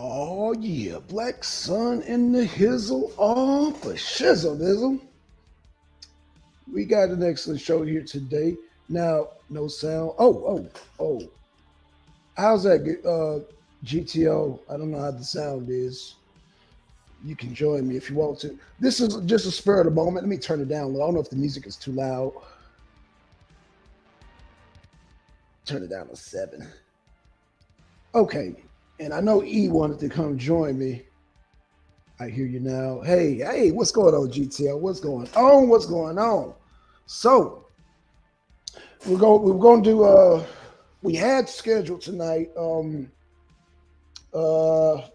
Oh yeah, Black Sun in the hizzle, oh for shizzle dizzle. We got an excellent show here today. Now, no sound. Oh. How's that? GTO? I don't know how the sound is. You can join me if you want to. This is just a spur of the moment. Let me turn it down. I don't know if the music is too loud. Turn it down to 7. Okay. And I know E wanted to come join me. I hear you now. Hey, what's going on, GTL? What's going on? What's going on? So we're going to do we had scheduled tonight TheArena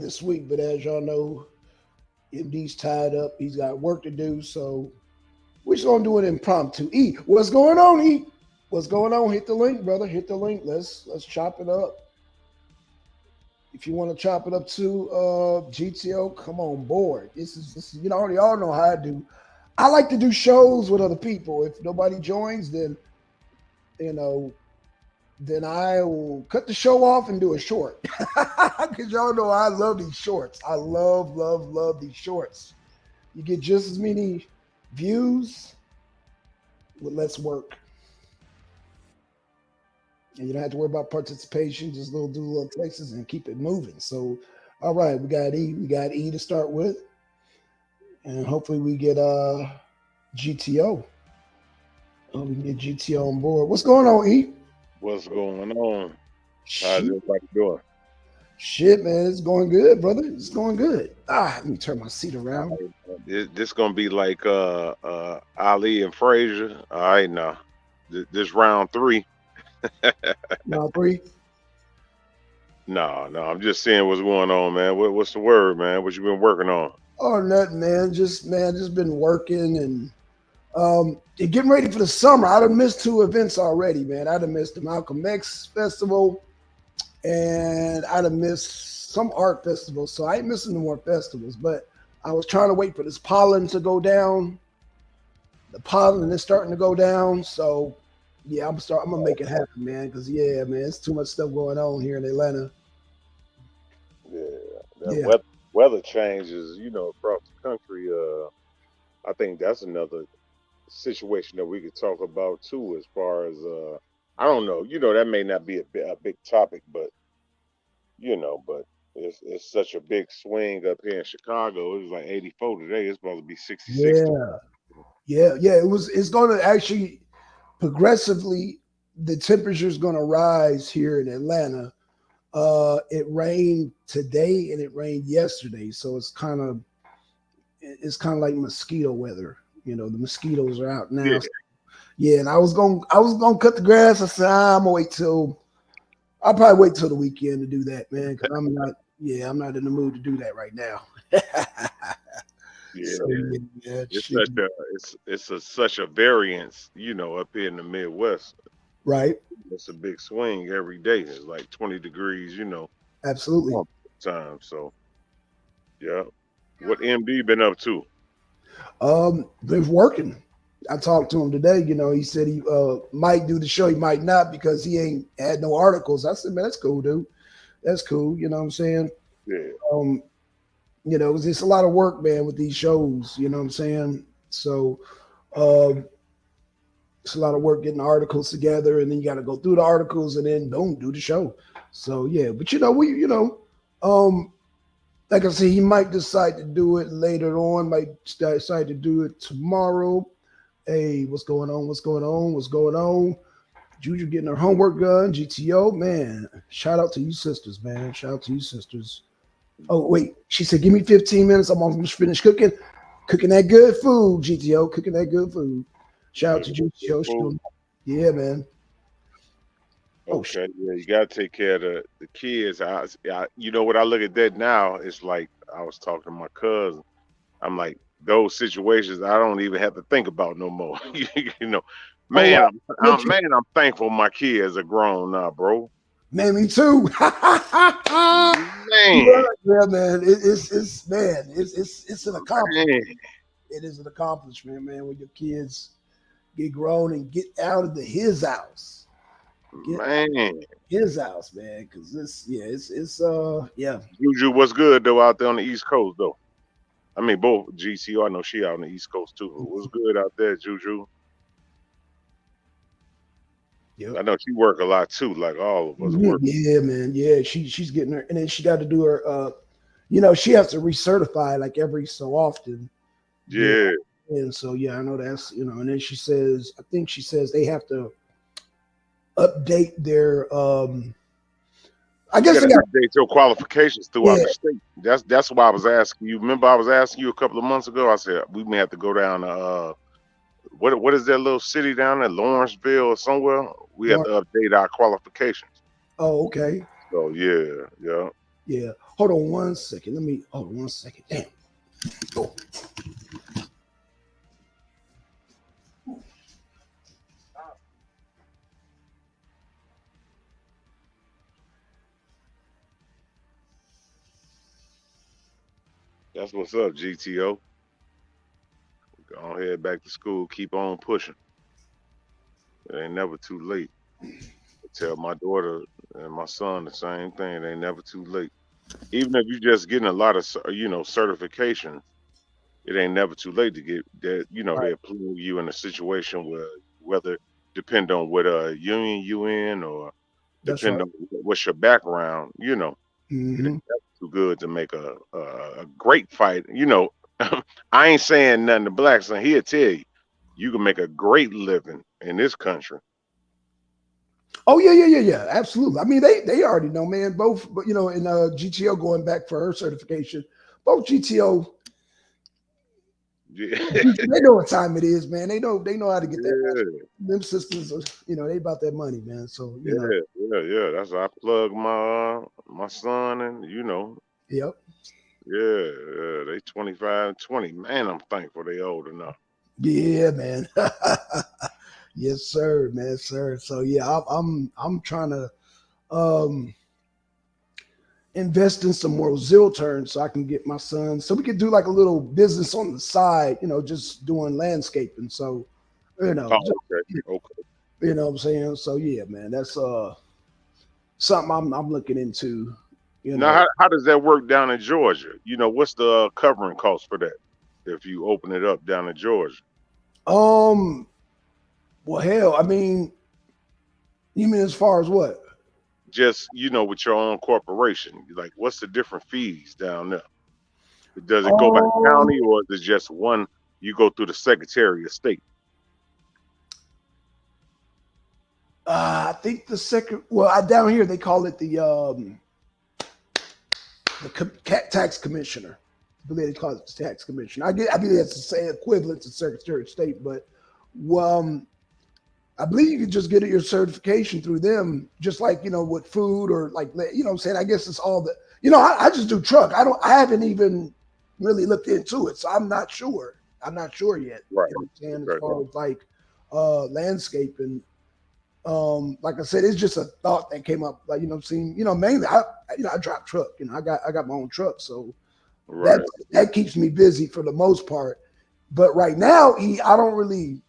this week, but as y'all know, MD's tied up. He's got work to do, so we're just gonna do it impromptu. E, what's going on, E? What's going on? Hit the link, brother. Hit the link. Let's chop it up. If you want to chop it up to GTO, come on board. This is you know, y'all know how I do. I like to do shows with other people. If nobody joins, then then I will cut the show off and do a short. Because y'all know I love these shorts. I love these shorts. You get just as many views with less work. And you don't have to worry about participation. Just do little texts and keep it moving. So, all right, we got E to start with. And hopefully we get GTO. We can get GTO on board. What's going on, E? What's going on? How's everybody doing? Shit, man, it's going good, brother. It's going good. Let me turn my seat around. This gonna be like Ali and Frazier. All right, now this round 3. Round 3. No, I'm just saying what's going on, man. What's the word, man? What you been working on? Oh, nothing, man. Just been working and getting ready for the summer. I done missed 2 events already, man. I done missed the Malcolm X Festival and I done missed some art festivals. So I ain't missing no more festivals, but I was trying to wait for this pollen to go down. The pollen is starting to go down. So yeah, I'm gonna make it happen, man. Because yeah, man, it's too much stuff going on here in Atlanta. Yeah. Weather changes, across the country. I think that's another situation that we could talk about too, as far as I don't know, that may not be a big topic, but but it's such a big swing up here in Chicago. It was like 84 today. It's supposed to be 66. Yeah. It's going to actually progressively, the temperature is going to rise here in Atlanta. It rained today and it rained yesterday, so it's kind of like mosquito weather. The mosquitoes are out now. Yeah, and I was gonna cut the grass. I said I'm gonna I'll probably wait till the weekend to do that, man, because I'm not in the mood to do that right now. It's such a variance, up here in the Midwest. Right. It's a big swing every day. It's like 20 degrees, Absolutely. Time. So yeah. What MD been up to? Been working. I talked to him today. He said he might do the show. He might not because he ain't had no articles. I said, man, that's cool, dude. That's cool. You know what I'm saying? Yeah. It's just a lot of work, man, with these shows. You know what I'm saying? So it's a lot of work getting articles together, and then you got to go through the articles and then boom, do the show. So yeah, but like I said, he might decide to do it later on. Might decide to do it tomorrow. Hey, what's going on? Juju getting her homework done. GTO, man. Shout out to you sisters, man. Shout out to you sisters. Oh, wait. She said, give me 15 minutes. I'm almost finished cooking. Cooking that good food, GTO. Cooking that good food. Shout out to GTO. Yeah, man. Okay, yeah, you gotta take care of the kids. What I look at that now, it's like I was talking to my cousin. I'm like, those situations I don't even have to think about no more. Man, I'm thankful my kids are grown now, bro. Man, me too. Man, yeah, man. It's an accomplishment. Man. It is an accomplishment, man, when your kids get grown and get out of his house. Get Man, his house, man, because it's yeah. Juju, what's good though out there on the East Coast though? I mean, both GCO. I know she out on the East Coast too. What's good out there, Juju? Yep. I know she work a lot too, like all of us Mhm. work. Yeah, man. Yeah, she's getting her, and then she got to do her. She has to recertify like every so often. Yeah, Yeah, and so yeah, I know that's and then she says, I think she says they have to update their. I you guess got they to got update your qualifications throughout yeah, the state. That's why I was asking you. Remember, I was asking you a couple of months ago. I said we may have to go down to what is that little city down there, Lawrenceville or somewhere? We have Lauren. to update our qualifications. Oh, okay. So yeah, yeah. Yeah. Hold on one second. Let me. Hold on one second. Damn. Oh. That's what's up, GTO. Go on head back to school. Keep on pushing. It ain't never too late. I tell my daughter and my son the same thing. It ain't never too late. Even if you're just getting a lot of certification, it ain't never too late to get that. Right. They put you in a situation where whether depend on what union you in or That's right. depend on what's your background. It ain't Mm-hmm. never too good to make a great fight. I ain't saying nothing to Blackson. He'll tell you can make a great living in this country. Oh yeah. Absolutely. I mean, they already know, man. Both, but in GTO going back for her certification, both GTO, Yeah, they know what time it is, man. They know how to get that. yeah, Them sisters, they about that money, man. So yeah. That's how I plug my son, and yep, they 25, 20. Man, I'm thankful they old enough. yeah, man. Yes, sir, man, sir. So yeah, I'm trying to um invest in some more zero turns so I can get my son, so we could do like a little business on the side, just doing landscaping. So, Oh, just, okay, okay. what I'm saying. So yeah, man, that's something I'm looking into. You Now, know, how does that work down in Georgia? What's the covering cost for that if you open it up down in Georgia? um, well, hell, I mean, you mean as far as what? Just with your own corporation, like what's the different fees down there? Does it go by Um, county or is it just one? You go through the Secretary of State. I think the second. Well, down here they call it the tax commissioner. I believe they call it the tax commissioner. I believe that's the same equivalent to Secretary of State, but um, I believe you can just get your certification through them, just like with food or like what I'm saying. I guess it's all the I just do truck. I haven't even really looked into it, so I'm not sure. I'm not sure yet. Right. What I'm saying as Okay. far as like landscaping. Like I said, it's just a thought that came up. Like, I'm saying, mainly I drive truck. I got my own truck, so that Right. that keeps me busy for the most part. But right now, I don't really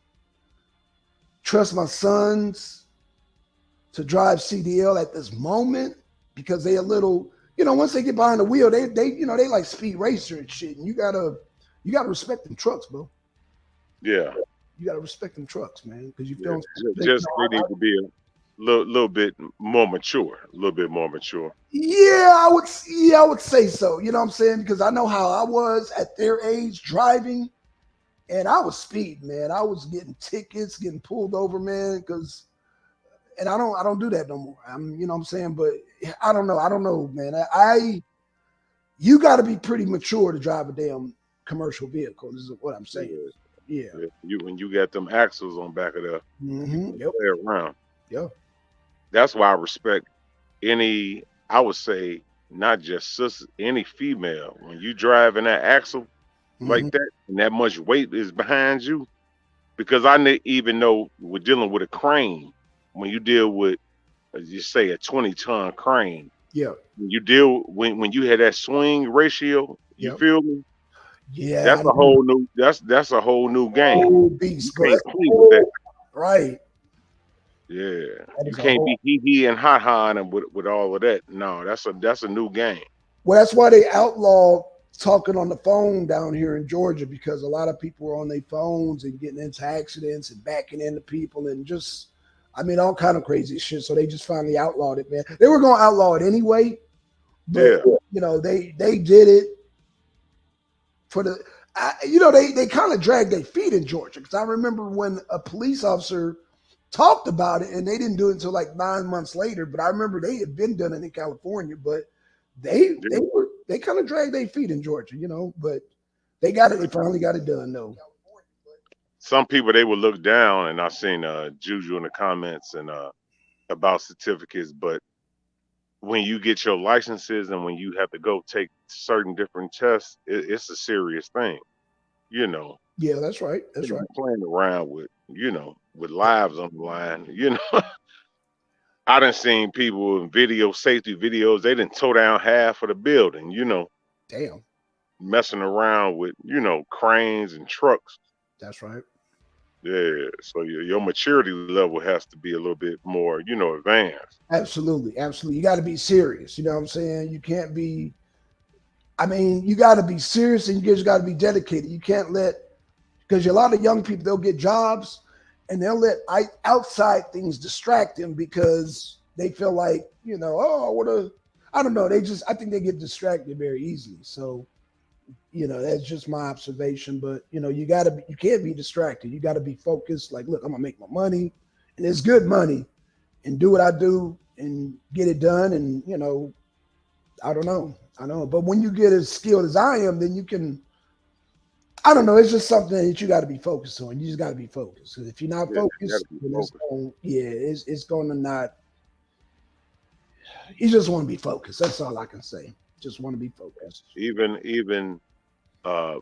trust my sons to drive CDL at this moment because they a little, once they get behind the wheel, they like speed racer and shit. And you gotta respect them trucks, bro. Yeah. You gotta respect them trucks, man, because you Yeah. feel. Just they need to be a little bit more mature. A little bit more mature. Yeah, I would say so. You know what I'm saying? Because I know how I was at their age driving, and I was speeding, man. I was getting tickets, getting pulled over, man. And I don't do that no more. You know what I'm saying? But I don't know, man. You got to be pretty mature to drive a damn commercial vehicle. This is what I'm saying. Yeah. Yeah. Yeah. When you got them axles on back of there, you Mm-hmm. can Yep. play around. Yep. That's why I respect any. I would say not just sis, any female. When you driving that axle Mm-hmm. like that, and that much weight is behind you, because I even know we're dealing with a crane. When you deal with, as you say, a 20-ton crane, Yep. when you had that swing ratio, you Yep. feel me? Yeah. That's I a know. whole new game. Oh, You beast, bro. can't play with that. Oh, right. Yeah, That you is a can't whole. be hee and ha and with all of that. No, that's a new game. Well, that's why they outlaw talking on the phone down here in Georgia, because a lot of people are on their phones and getting into accidents and backing into people and just, I mean, all kind of crazy shit. So they just finally outlawed it, man. They were going to outlaw it anyway, but Yeah, they did it for the. They kind of dragged their feet in Georgia, because I remember when a police officer talked about it and they didn't do it until like 9 months later. But I remember they had been done it in California, but yeah. they kind of dragged their feet in Georgia, but they got it. They finally got it done, though. Some people they would look down, and I've seen Juju in the comments and about certificates, but when you get your licenses and when you have to go take certain different tests, it's a serious thing. You know, Yeah, that's right. That's Shouldn't right. be playing around with with lives on the line. I done seen people in video safety videos. They didn't tow down half of the building. Damn, Messing around with cranes and trucks. that's right. Yeah, so your maturity level has to be a little bit more advanced. Absolutely, absolutely. You got to be serious. You know what I'm saying? You can't be. I mean, you got to be serious, and you just got to be dedicated. You can't let, because a lot of young people, they'll get jobs and they'll let outside things distract them, because they feel like, oh, what a, I don't know. I think they get distracted very easily. So, that's just my observation. But, you can't be distracted. You got to be focused. Like, look, I'm going to make my money, and it's good money, and do what I do and get it done. And, I don't know. I know. But when you get as skilled as I am, then you can, I don't know. It's just something that you got to be focused on. You just got to be focused. Because if you're not Yeah, you got to focused, be then focused. it's going to not. You just want to be focused. That's all I can say. Just want to be focused. Even uh,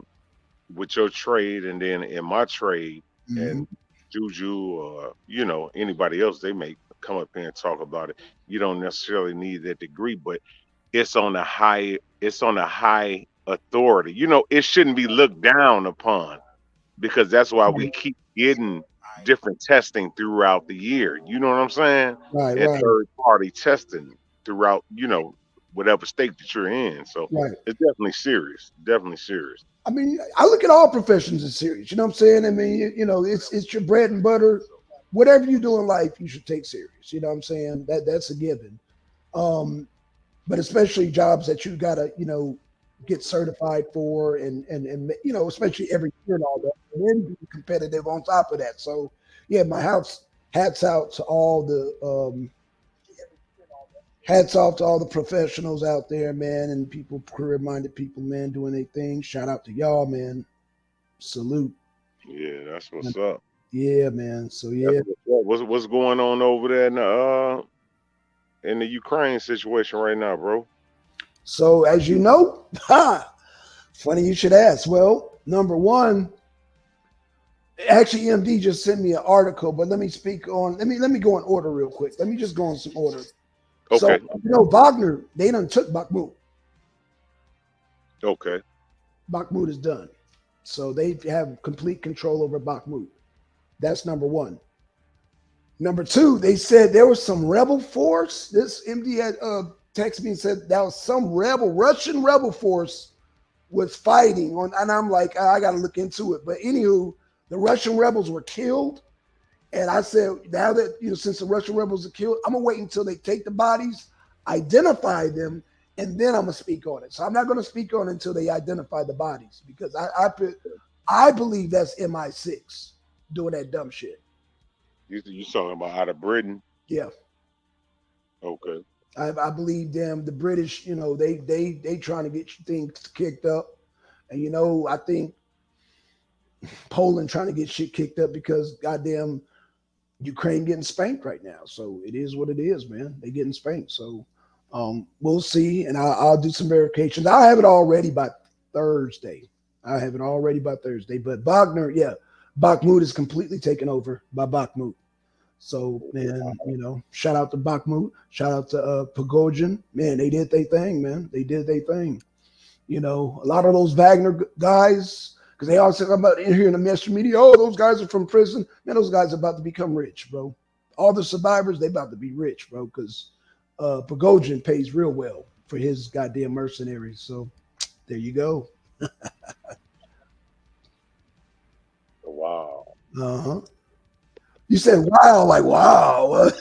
with your trade, and then in my trade, Hmm. and Juju or anybody else, they may come up here and talk about it. You don't necessarily need that degree, but it's on a high authority. It shouldn't be looked down upon, because that's why we keep getting different testing throughout the year. You know what I'm saying? Right, And right, third party testing throughout, whatever state that you're in. So right. it's definitely serious. Definitely serious. I mean, I look at all professions as serious. You know what I'm saying? I mean, it's your bread and butter. Whatever you do in life, you should take serious. You know what I'm saying? That's a given. Um, but especially jobs that you gotta, get certified for, and especially every year and all that, and then be competitive on top of that. So yeah, my house hats out to all the hats off to all the professionals out there, man, and people, career minded people, man, doing their thing. Shout out to y'all, man. Salute. Yeah, that's what's up. Yeah, man. So That's yeah. what's up. What's going on over there in the Ukraine situation right now, bro? So as you know, funny you should ask. Well, number one, actually, MD just sent me an article, but let me speak on. Let me go in order real quick. Let me just go in some order. So Okay. Wagner, they done took Bakhmut. Okay. Bakhmut is done. So they have complete control over Bakhmut. That's number one. Number two, they said there was some rebel force. This MD had texted me and said that was some Russian rebel force was fighting on, and I'm like, I got to look into it. But anywho, the Russian rebels were killed, and I said, now that since the Russian rebels are killed, I'm gonna wait until they take the bodies, identify them, and then I'm gonna speak on it. So I'm not gonna speak on it until they identify the bodies, because I believe that's MI6 doing that dumb shit. You talking about out of Britain? Yeah. Okay. I believe them. The British, they trying to get things kicked up, and I think Poland trying to get shit kicked up, because goddamn Ukraine getting spanked right now. So it is what it is, man. They getting spanked. So we'll see, and I'll do some verifications. I'll have it all ready by Thursday. I have it all ready by Thursday. But Wagner, yeah, Bakhmut is completely taken over by Bakhmut. So, man, shout out to Bakhmut. Shout out to Pogojin. Man, they did their thing, man. They did their thing. A lot of those Wagner guys, because they always talk about in here in the mainstream media, oh, those guys are from prison. Man, those guys are about to become rich, bro. All the survivors, they about to be rich, bro, because Prigozhin pays real well for his goddamn mercenaries. So there you go. Wow. Uh-huh. You said wow, like wow.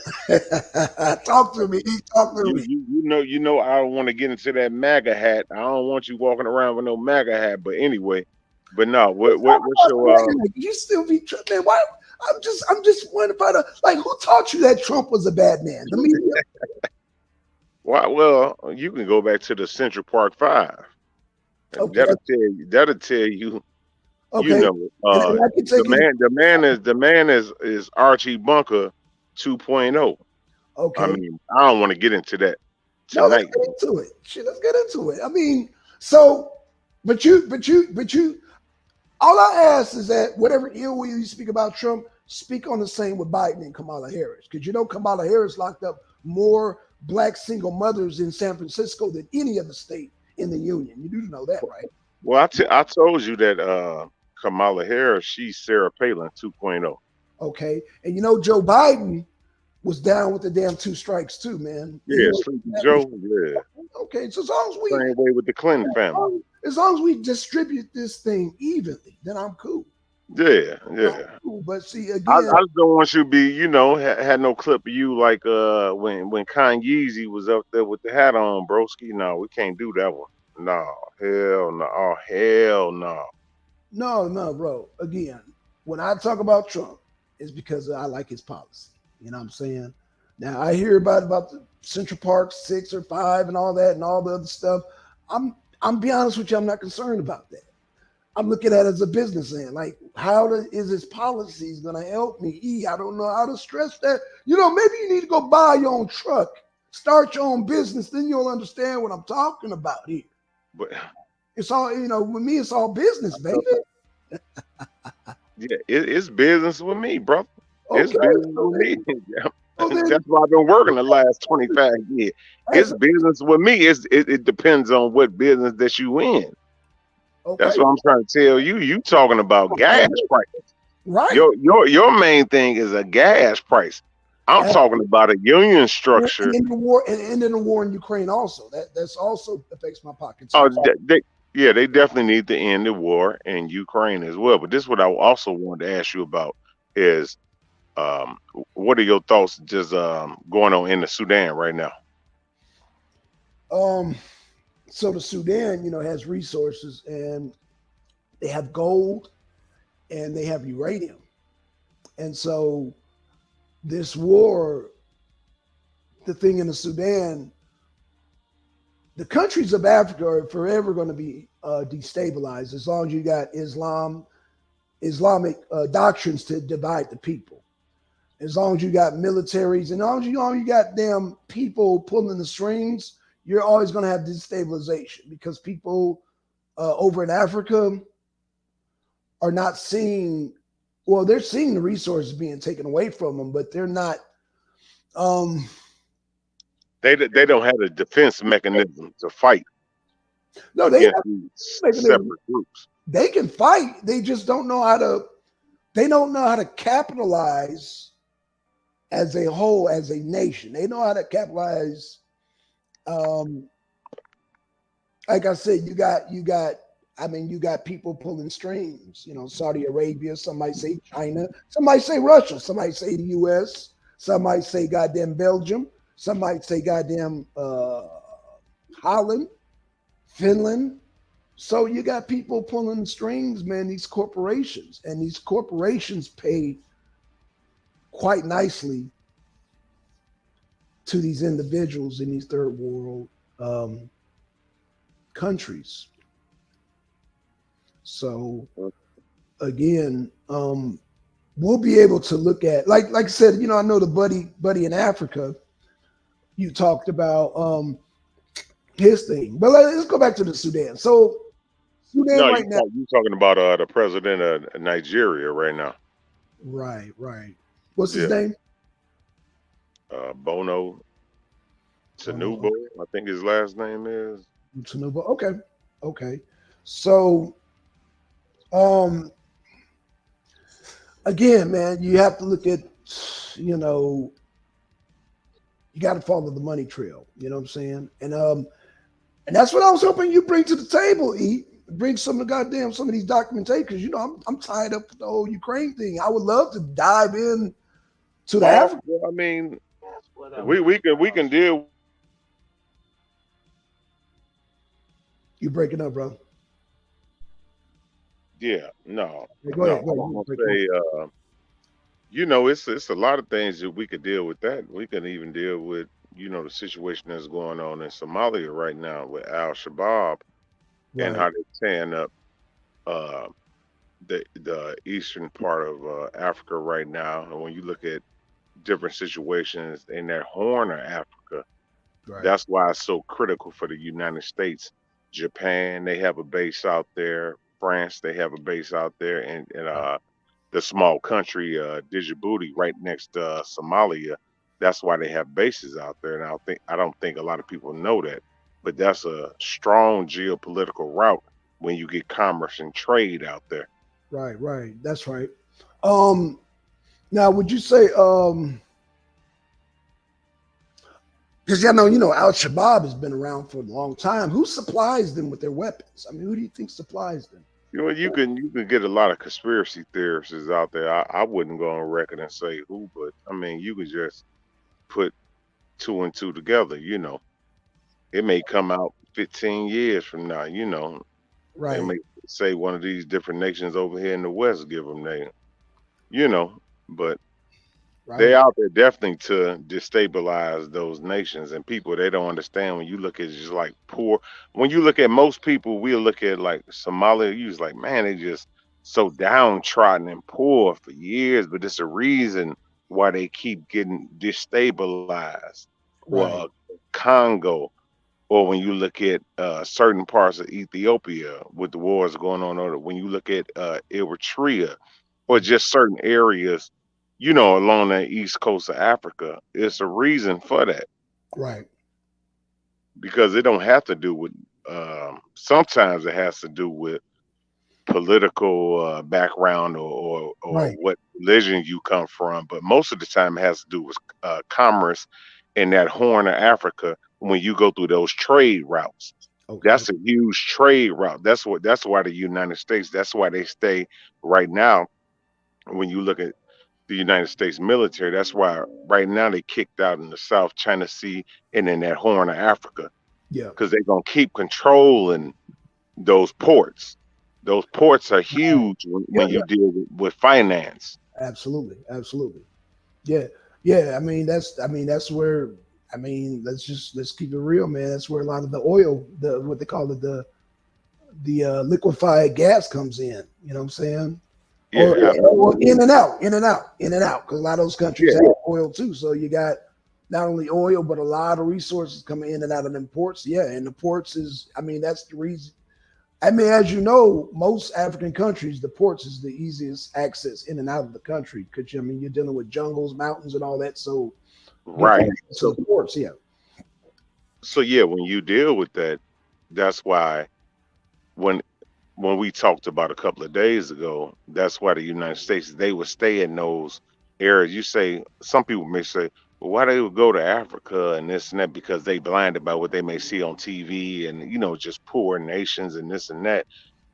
Talk to me. Talk to me. You know, I don't want to get into that MAGA hat. I don't want you walking around with no MAGA hat. But anyway, but no, what's your You still be man? Why? I'm just wondering about like who taught you that Trump was a bad man? The media. why? Well, you can go back to the Central Park Five. Okay. That'll tell you. You Okay. know, And I can take it. the man is Archie Bunker 2.0. I Okay. mean, I don't want to get into that No, let's tonight. get into it. Shit, let's get into it. I mean, so, but you, all I ask is that whatever ill will you speak about Trump, speak on the same with Biden and Kamala Harris. Because you know Kamala Harris locked up more black single mothers in San Francisco than any other state in the union. You do know that, right? Well, I told you that Kamala Harris, she's Sarah Palin 2.0. Okay. And you know Joe Biden was down with the damn two strikes too, man. Yeah, Sleepy Joe. Yeah. Okay. So as long as we Same way with the Clinton family. as long as we distribute this thing evenly, then I'm cool. Yeah. Cool. But see I again, just don't want you to be, you know, had no clip of you like when Kanye was up there with the hat on, broski. No, we can't do that one. No, hell no, oh, hell no. no, bro. Again, when I talk about Trump, it's because I like his policy. You know what I'm saying? Now I hear about the Central Park 6 or 5 and all that and all the other stuff. I'm be honest with you, I'm not concerned about that. I'm looking at it as a businessman. Like, is his policies going to help me? I don't know how to stress that. You know, maybe you need to go buy your own truck, start your own business. Then you'll understand what I'm talking about here. But It's all, you know, with me, it's all business, baby. yeah, it's business with me, brother. It's Okay. business with me. So then, That's why I've been working the last 25 years. It's business with me. It depends on what business that you in. okay. That's what I'm trying to tell you. You talking about gas prices. Right. Your main thing is a gas price. I'm talking about a union structure. And in the war, and in the war in Ukraine also. That's also affects my pockets. Oh, they definitely need to end the war in Ukraine as well. But this is what I also wanted to ask you about is what are your thoughts just going on in the Sudan right now? So the Sudan, you know, has resources and they have gold and they have uranium. And so this war, the thing in the Sudan, the countries of Africa are forever going to be destabilized as long as you got Islamic doctrines to divide the people. As long as you got militaries, and as long as you got damn people pulling the strings, you're always going to have destabilization because people over in Africa are not seeing. Well, they're seeing the resources being taken away from them, but they're not. They don't have a defense mechanism to fight. No, they have separate groups. They can fight. They just don't know how to. They don't know how to capitalize as a whole, as a nation. They know how to capitalize. Like I said, you got people pulling strings, you know, Saudi Arabia, some might say China, some might say Russia, some might say the US, some might say goddamn Belgium, some might say goddamn Holland, Finland. So you got people pulling strings, man, these corporations, and these corporations pay quite nicely to these individuals in these third world countries. So again, we'll be able to look at, like I said, you know, I know the buddy in Africa, you talked about his thing, but let's go back to the Sudan. So Sudan no, right now, you're talking about the president of Nigeria right now. Right. What's his name? Bono Tinubu, I think his last name is. Tinubu. Okay. So, again, man, you have to look at you know, you got to follow the money trail. You know what I'm saying? And that's what I was hoping you bring to the table. Bring some of the some of these documentation, because I'm tied up with the whole Ukraine thing. I would love to dive in to the African. Well, I mean, we can deal. You breaking up, bro? Yeah, no, Go no. ahead. I was gonna say, it's a lot of things that we could deal with. That we can even deal with, the situation that's going on in Somalia right now with Al Shabaab and Right, how they're tearing up uh, the eastern part of Africa right now. And when you look at different situations in that Horn of Africa, right, that's why it's so critical for the United States. Japan, they have a base out there. France, they have a base out there, and right, the small country Djibouti, right next to Somalia. That's why they have bases out there. And I don't think a lot of people know that, but that's a strong geopolitical route when you get commerce and trade out there. right, right. That's right. Um, Now, would you say, because Al Shabaab has been around for a long time. Who supplies them with their weapons? I mean, who do you think supplies them? You can get a lot of conspiracy theorists out there. I wouldn't go on record and say who, but I mean you could just put two and two together. It may come out 15 years from now. They Right, may say one of these different nations over here in the West give them name. You know, but they right, out there definitely to destabilize those nations and people. They don't understand when you look at just like poor. When you look at most people, we'll look at like Somalia. You was like, man, they just so downtrodden and poor for years, but it's a reason why they keep getting destabilized. Or right, Congo, or when you look at certain parts of Ethiopia with the wars going on, or when you look at Eritrea, or just certain areas, along the east coast of Africa, it's a reason for that right, because it don't have to do with. Sometimes it has to do with political background or right. what religion you come from, but most of the time it has to do with commerce in that Horn of Africa. When you go through those trade routes, Okay. that's a huge trade route. That's why the United States. That's why they stay right now. When you look at the United States military, that's why right now they kicked out in the South China Sea and in that Horn of Africa Yeah. because they're gonna keep controlling those ports. Those ports are huge Yeah. when Yeah. you deal with finance. Absolutely. Absolutely. Yeah. Yeah. I mean, that's where. I mean, let's keep it real, man. That's where a lot of the oil, the what they call it, the liquefied gas comes in. You know what I'm saying? Or, Yeah, or absolutely. in and out, in and out, in and out, because a lot of those countries Yeah, have oil too. So you got not only oil, but a lot of resources coming in and out of them ports. Yeah, and the ports is, I mean, that's the reason. I mean, as you know, most African countries, the ports is the easiest access in and out of the country because I mean you're dealing with jungles, mountains, and all that. So getting right. to the ports, yeah, So yeah, when you deal with that, that's why when when we talked about a couple of days ago, that's why the United States they would stay in those areas. You say some people may say, well, why they would go to Africa and this and that because they blinded by what they may see on TV and just poor nations and this and that.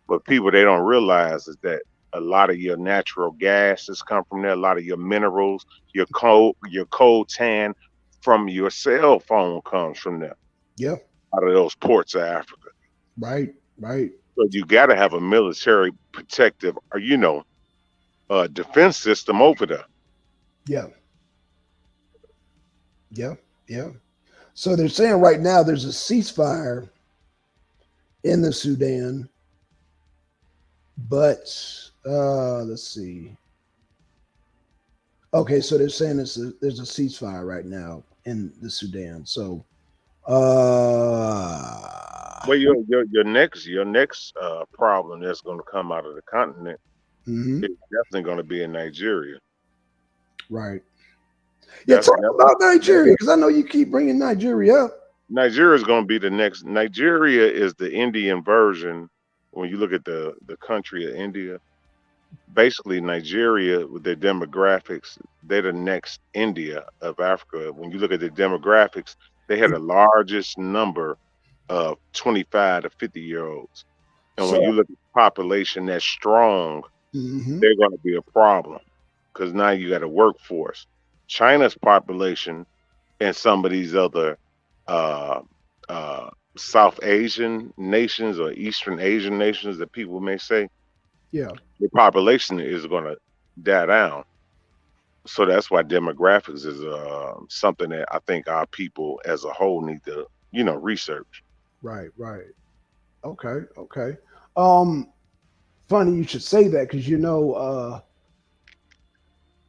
But people they don't realize is that a lot of your natural gases come from there, a lot of your minerals, your coal tan from your cell phone comes from there, yeah, out of those ports of Africa. right, right, So you gotta have a military protective or defense system over there. yeah, yeah, yeah. So they're saying right now there's a ceasefire in the Sudan, but let's see. Okay, so they're saying there's a ceasefire right now in the Sudan. So, Well, your next problem that's gonna come out of the continent mhm, is definitely gonna be in Nigeria. right. Yeah, That's talk about that's Nigeria because I know you keep bringing Nigeria up. Nigeria is going to be the next. Nigeria is the Indian version. When you look at the country of India, basically Nigeria with their demographics, they're the next India of Africa. When you look at the demographics, they had the largest number of 25 to 50-year-olds. And when you So, look at the population that's strong, mhm, they're going to be a problem because now you got a workforce. China's population and some of these other uh, uh, South Asian nations or Eastern Asian nations that people may say, yeah, the population is going to die down. So that's why demographics is something that I think our people as a whole need to, research. right, right. Okay, okay. Um, Funny you should say that because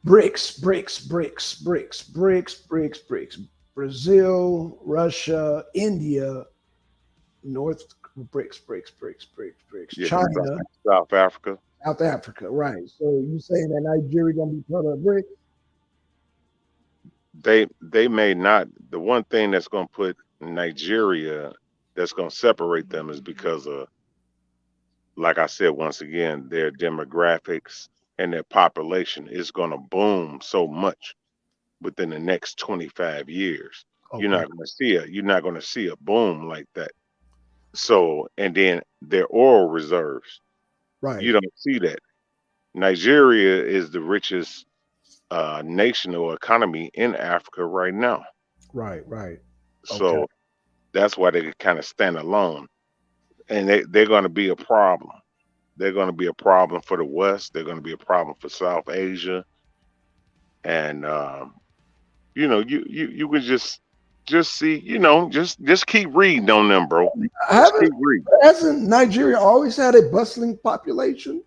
BRICS. Brazil, Russia, India, North BRICS. Yeah, China, South Africa. South Africa, right? So you saying that Nigeria gonna be part of BRICS? They may not. The one thing that's going to put Nigeria, that's going to separate them, is because of, like I said, once again, their demographics and their population is going to boom so much within the next 25 years. Okay, You're not going to see a boom like that. So, and then their oil reserves, right, you don't see that. Nigeria is the richest nation or economy in Africa right now. right. Okay, So that's why they can kind of stand alone. And they're going to be a problem. They're going to be a problem for the West. They're going to be a problem for South Asia. And you can just see, just keep reading on them, bro. Just haven't keep reading. hasn't Nigeria always had a bustling population?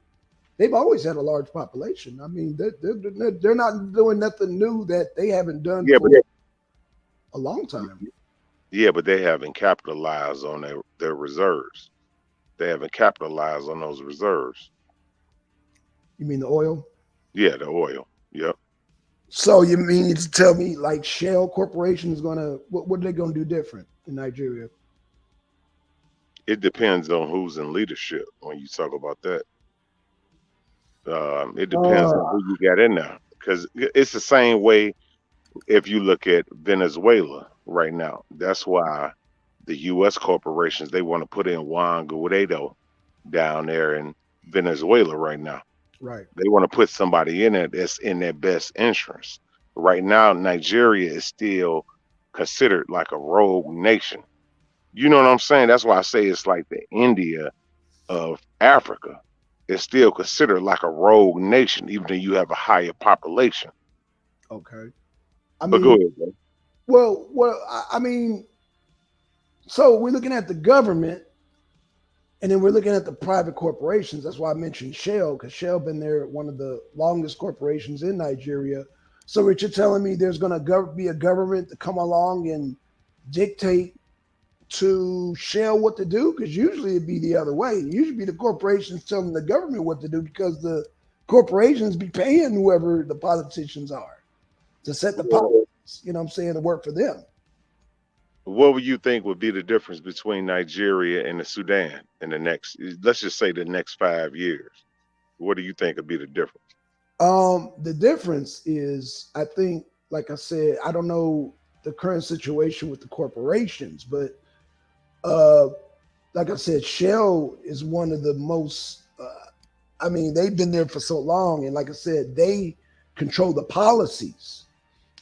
They've always had a large population. I mean, they're not doing nothing new that they haven't done Yeah, but for a long time. they haven't capitalized on their reserves. They haven't capitalized on those reserves. You mean the oil? Yeah, the oil. Yep. So you mean to tell me like Shell Corporation is gonna what are they gonna do different in Nigeria? It depends on who's in leadership when you talk about that. It depends Uh, on who you got in there, because it's the same way if you look at Venezuela right now. That's why the U.S. corporations, they want to put in Juan Guaido down there in Venezuela right now. right. They want to put somebody in there that's in their best interest. Right now, Nigeria is still considered like a rogue nation. You know what I'm saying? That's why I say it's like the India of Africa. It's still considered like a rogue nation, even though you have a higher population. Okay. I But go mean, ahead, bro. I mean, so we're looking at the government, and then we're looking at the private corporations. That's why I mentioned Shell, because Shell been there one of the longest corporations in Nigeria. So, Rich, you're telling me there's going to be a government to come along and dictate to Shell what to do? Because usually it'd be the other way. Usually be the corporations telling the government what to do because the corporations be paying whoever the politicians are to set the policies, you know what I'm saying, to work for them. What would you think would be the difference between Nigeria and the Sudan in the next, let's just say the next 5 years? What do you think would be the difference? The difference is, I think, like I said, I don't know the current situation with the corporations, but uh, like I said, Shell is one of the most. I mean, they've been there for so long, and like I said, they control the policies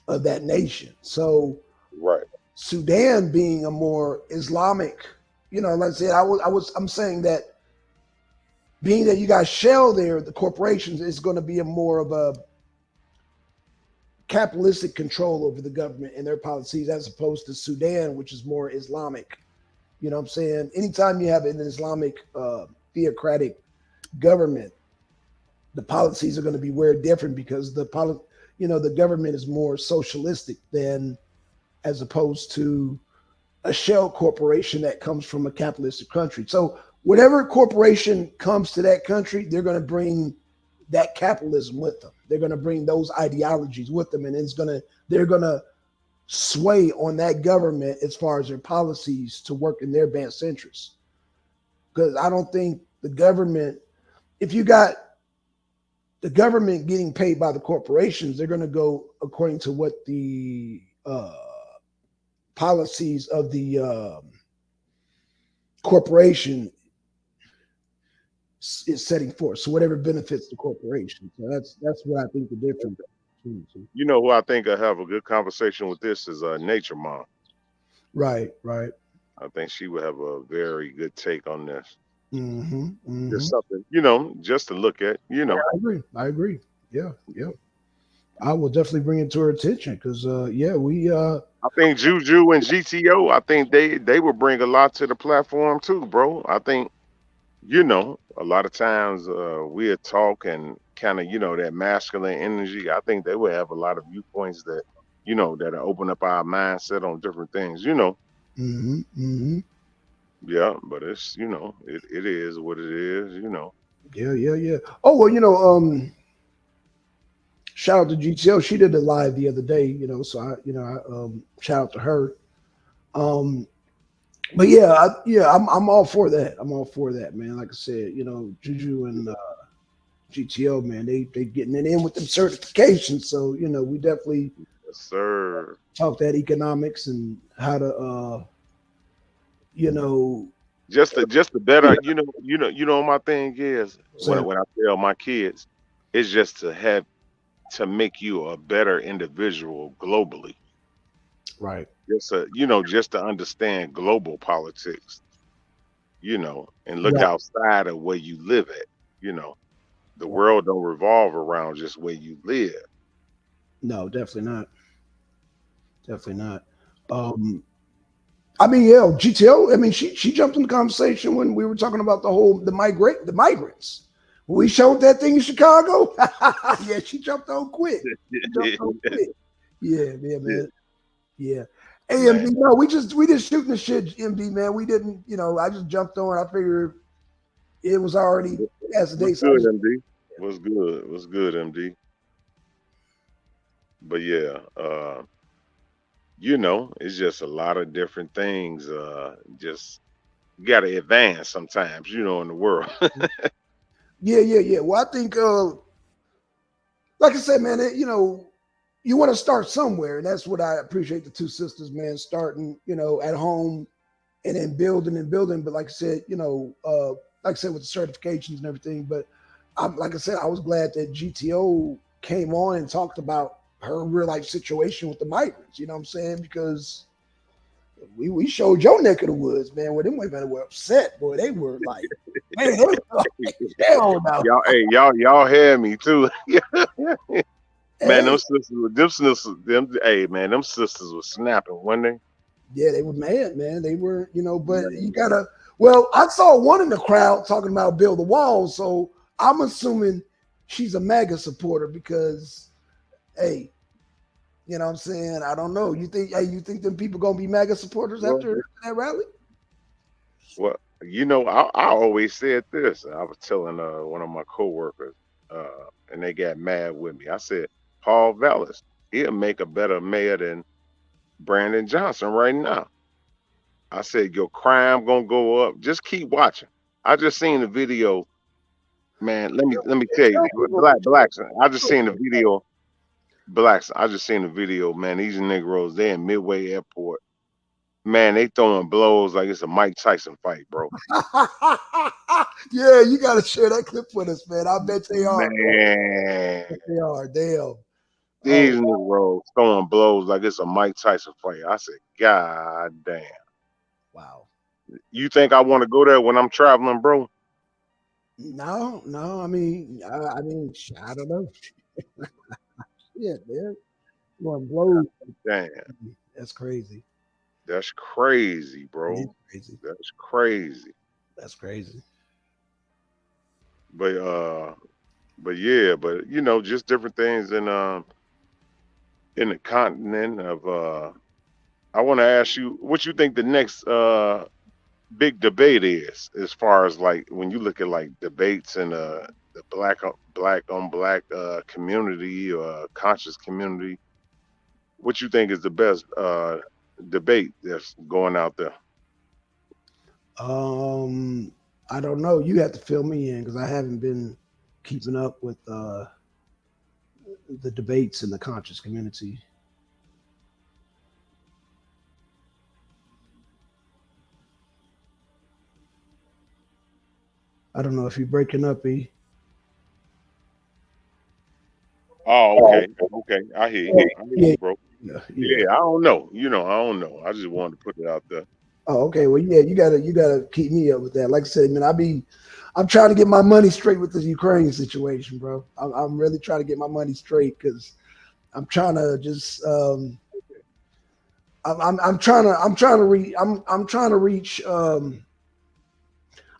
of that nation. So Right. Sudan being a more Islamic, like I said, I'm saying that being that you got Shell there, the corporations is going to be a more of a capitalistic control over the government and their policies as opposed to Sudan, which is more Islamic. You know what I'm saying? Anytime you have an Islamic theocratic government, the policies are going to be very different because the government is more socialistic than as opposed to a shell corporation that comes from a capitalistic country. So whatever corporation comes to that country, they're going to bring that capitalism with them. They're going to bring those ideologies with them, and they're going to sway on that government as far as their policies to work in their best interests. Because I don't think the government, if you got the government getting paid by the corporations, they're going to go according to what the policies of the corporation is setting forth. So whatever benefits the corporation. So that's what I think the difference between the two. You know who I think will have a good conversation with this is Nature Mom. Right, right. I think she would have a very good take on this. Mm-hmm, mm-hmm. Just something, just to look at, I agree. I agree. Yeah, yeah. I will definitely bring it to her attention because, yeah, we. I think Juju and GTO, I think they will bring a lot to the platform too, bro. I think, a lot of times we'll talk and kind of, that masculine energy. I think they will have a lot of viewpoints that, that open up our mindset on different things. Mm-hmm, mm-hmm. Yeah, but it's, it is what it is. Yeah, yeah, yeah. Oh well, shout out to GTO. She did it live the other day. So I shout out to her. Um, but yeah, I'm all for that. I'm all for that, man. Like I said, Juju and GTO, man, they getting it in with them certifications. So we definitely Yes, sir. talk that economics and how to you know Just the better, my thing is when say when I tell my kids, it's just to make you a better individual globally. right. Just to understand global politics, and look Right. outside of where you live at. You know, the Right. world don't revolve around just where you live. No, definitely not. Definitely not. Um, I mean, yeah, GTO. I mean, she jumped in the conversation when we were talking about the migrants. When we showed that thing in Chicago, yeah, she jumped on quick. She jumped on quick. Yeah, yeah, Yeah, man. Yeah. Hey, man. MB, no, we just shooting the shit, MB, man. We didn't, I just jumped on. I figured it was already as the day. What's So I good, just, MD? What's good? What's good, MD? But yeah, it's just a lot of different things. Just you got to advance sometimes, in the world. yeah, yeah, yeah. Well, I think, like I said, man, you want to start somewhere, and that's what I appreciate the two sisters, man, starting, at home and then building and building. But like I said, like I said, with the certifications and everything. But like I said, I was glad that GTO came on and talked about her real life situation with the migrants. You know what I'm saying? Because we showed your neck of the woods, man, where them women were upset. Boy, they were like, man, they were like, hell no. Y'all, hey, y'all had me too. Man, Hey, hey, man, them sisters was snapping, weren't they? yeah, they were mad, man. They were, but you Man, gotta. Well, I saw one in the crowd talking about build the wall, so I'm assuming she's a MAGA supporter because, hey, you know what I'm saying? I don't know. You think them people gonna be MAGA supporters well, after that rally? well, I always said this. I was telling one of my coworkers, and they got mad with me. I said, Paul Vallis, he'll make a better mayor than Brandon Johnson right now. I said, your crime gonna go up. Just keep watching. I just seen the video, man. Let me tell you, blacks. I just seen the video, blacks. I just seen the video, man. These Negroes, they in Midway Airport. Man, they throwing blows like it's a Mike Tyson fight, bro. Yeah, you gotta share that clip with us, man. I bet they are, man. Man, They are. Damn. Oh, these Negroes throwing blows like it's a Mike Tyson fight. I said, God damn. wow. You think I want to go there when I'm traveling, bro? No, no. I mean, I don't know. Yeah, man. Going blows. Damn, That's crazy. that's crazy, It is bro. crazy. That's crazy. That's crazy. But yeah, but just different things in the continent of I want to ask you what you think the next big debate is as far as like when you look at like debates in the black on black community or conscious community. What you think is the best debate that's going out there? Um, I don't know. You have to fill me in because I haven't been keeping up with the debates in the conscious community. I don't know if you're breaking up, E. Oh, okay, okay. I hear you. I hear Yeah, you, bro. yeah, yeah. Yeah, I don't know. I don't know. I just wanted to put it out there. Oh, okay. Well, yeah, you gotta keep me up with that. Like I said, man, I'm trying to get my money straight with this Ukraine situation, bro. I'm really trying to get my money straight because I'm trying to just I'm trying to reach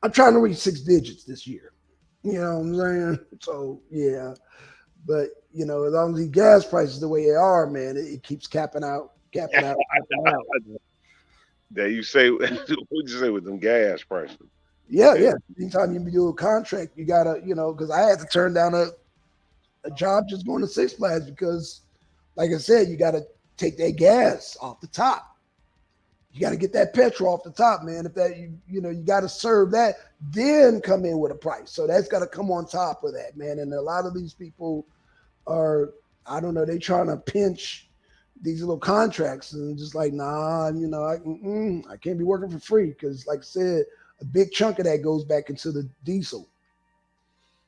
I'm trying to reach 6 digits this year. You know what I'm saying? So yeah, but as long as the gas prices the way they are, man, it keeps capping out, capping out. That you say, what you say with them gas prices? Yeah, Yeah, yeah. Anytime you do a contract, you gotta, because I had to turn down a job just going to Six Flags because, like I said, you gotta take that gas off the top. You got to get that petrol off the top, man. If that you got to serve that, then come in with a price. So that's got to come on top of that, man. And a lot of these people are, I don't know, they trying to pinch these little contracts and just like, nah, I can't be working for free because, like I said, a big chunk of that goes back into the diesel.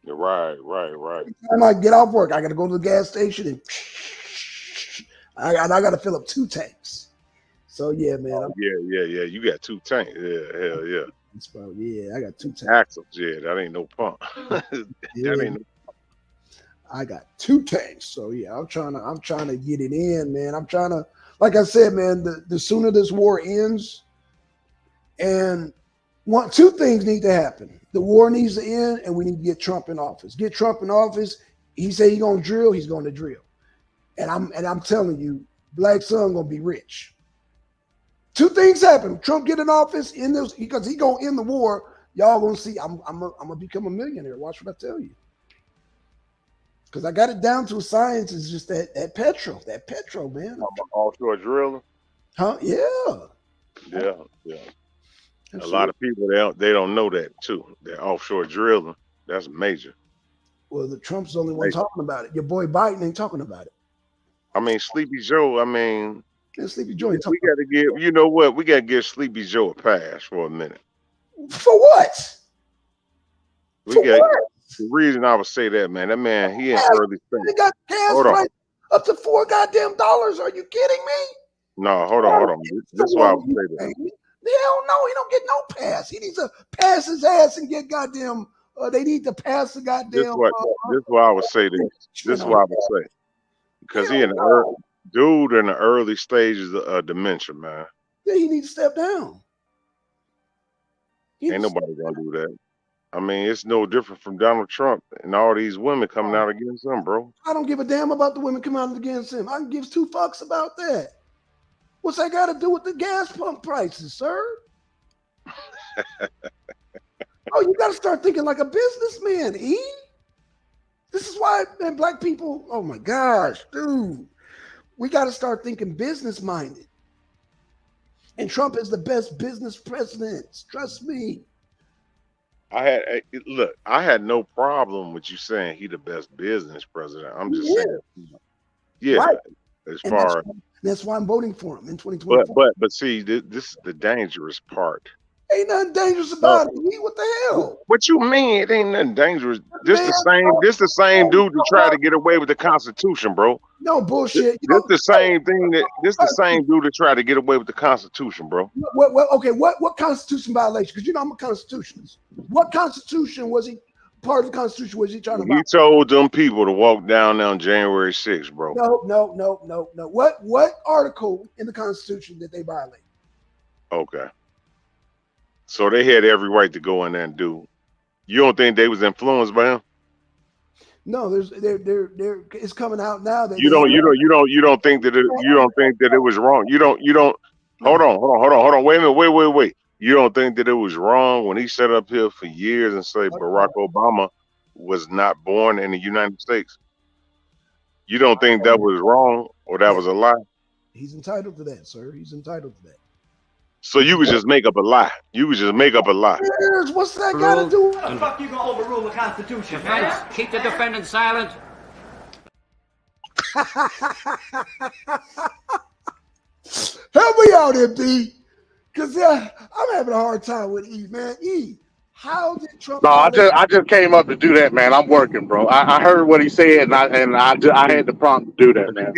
right, right, right. Every time I get off work, I got to go to the gas station and I got to fill up 2 tanks. So yeah, man, Oh, yeah, yeah, yeah. You got 2 tanks. Yeah, hell yeah. I got 2 tanks. Axles, yeah. That ain't no pump. That Yeah, ain't no. I got 2 tanks. So yeah, I'm trying to get it in, man. I'm trying to, like I said, man, the sooner this war ends, and two things need to happen. The war needs to end, and we need to get Trump in office. Get Trump in office. He say he's gonna drill, he's gonna drill. And I'm telling you, Black Sun gonna be rich. Two things happen. Trump get in office in this because he gonna end the war. Y'all gonna see. I'm gonna become a millionaire. Watch what I tell you. Because I got it down to a science. It's just that petrol, man. Offshore drilling. Huh? Yeah. Yeah, yeah. A Absolutely. lot of people they don't know that too. That offshore drilling, that's major. Well, the Trump's the only one Major. talking about it. Your boy Biden ain't talking about it. I mean, Sleepy Joe. I mean, And Sleepy we Joe ain't got, we talking got to give. You know what? We got to give Sleepy Joe a pass for a minute. for what? We For got what? the reason I would say that, man. That man, he in early They stage. got gas Hold on. price up to $4 goddamn. Are you kidding me? No, hold on. The This is why I war would with say that. Ukraine. Hell no, he don't get no pass. He needs to pass his ass and get goddamn. They need to pass the This goddamn. what this is why I would say this. This is On why I it. would say because he Hell in the no. dude in the early stages of dementia, man. Yeah, he needs to step down. He Ain't needs to nobody gonna do that. I mean, it's no different from Donald Trump and all these women coming out against him, bro. I don't give a damn about the women coming out against him. I can give 2 fucks about that. What's that got to do with the gas pump prices, sir? Oh, you got to start thinking like a businessman, E. This is why, man, black people, oh my gosh, dude, we got to start thinking business minded. And Trump is the best business president. Trust me. Look. I had no problem with you saying he the best business president. I'm just Yeah, saying, yeah, right. as And far. that's why I'm voting for him in 2024. But see, this is the dangerous part. Ain't nothing dangerous Uh, about it. E. What the hell? what you mean? It ain't nothing dangerous. This Man, the same. This the same dude to try to get away with the Constitution, bro. no bullshit. This the same thing that this the same dude to try to get away with the Constitution, bro. Okay, what constitution violation? Because I'm a constitutionalist. What constitution was he part of the constitution was he trying to He violate? told them people to walk down on January 6th, bro. No. What article in the constitution did they violate? Okay. So they had every right to go in there and do. You don't think they was influenced by him? No, it's coming out now that You don't think that it was wrong. Hold no. on. Wait a minute, wait. You don't think that it was wrong when he sat up here for years and say Barack Obama was not born in the United States? You don't think that was wrong or that was a lie? He's entitled to that, sir. He's entitled to that. So you would just make up a lie. You would just make up a lie. What's that got to do? How the fuck you gonna overrule the Constitution? Defense, keep the defendant silent. Help me out, MD. Because I'm having a hard time with E, man. E, how did Trump? No, I just came up to do that, man. I'm working, bro. I heard what he said, and I had the prompt to do that, man.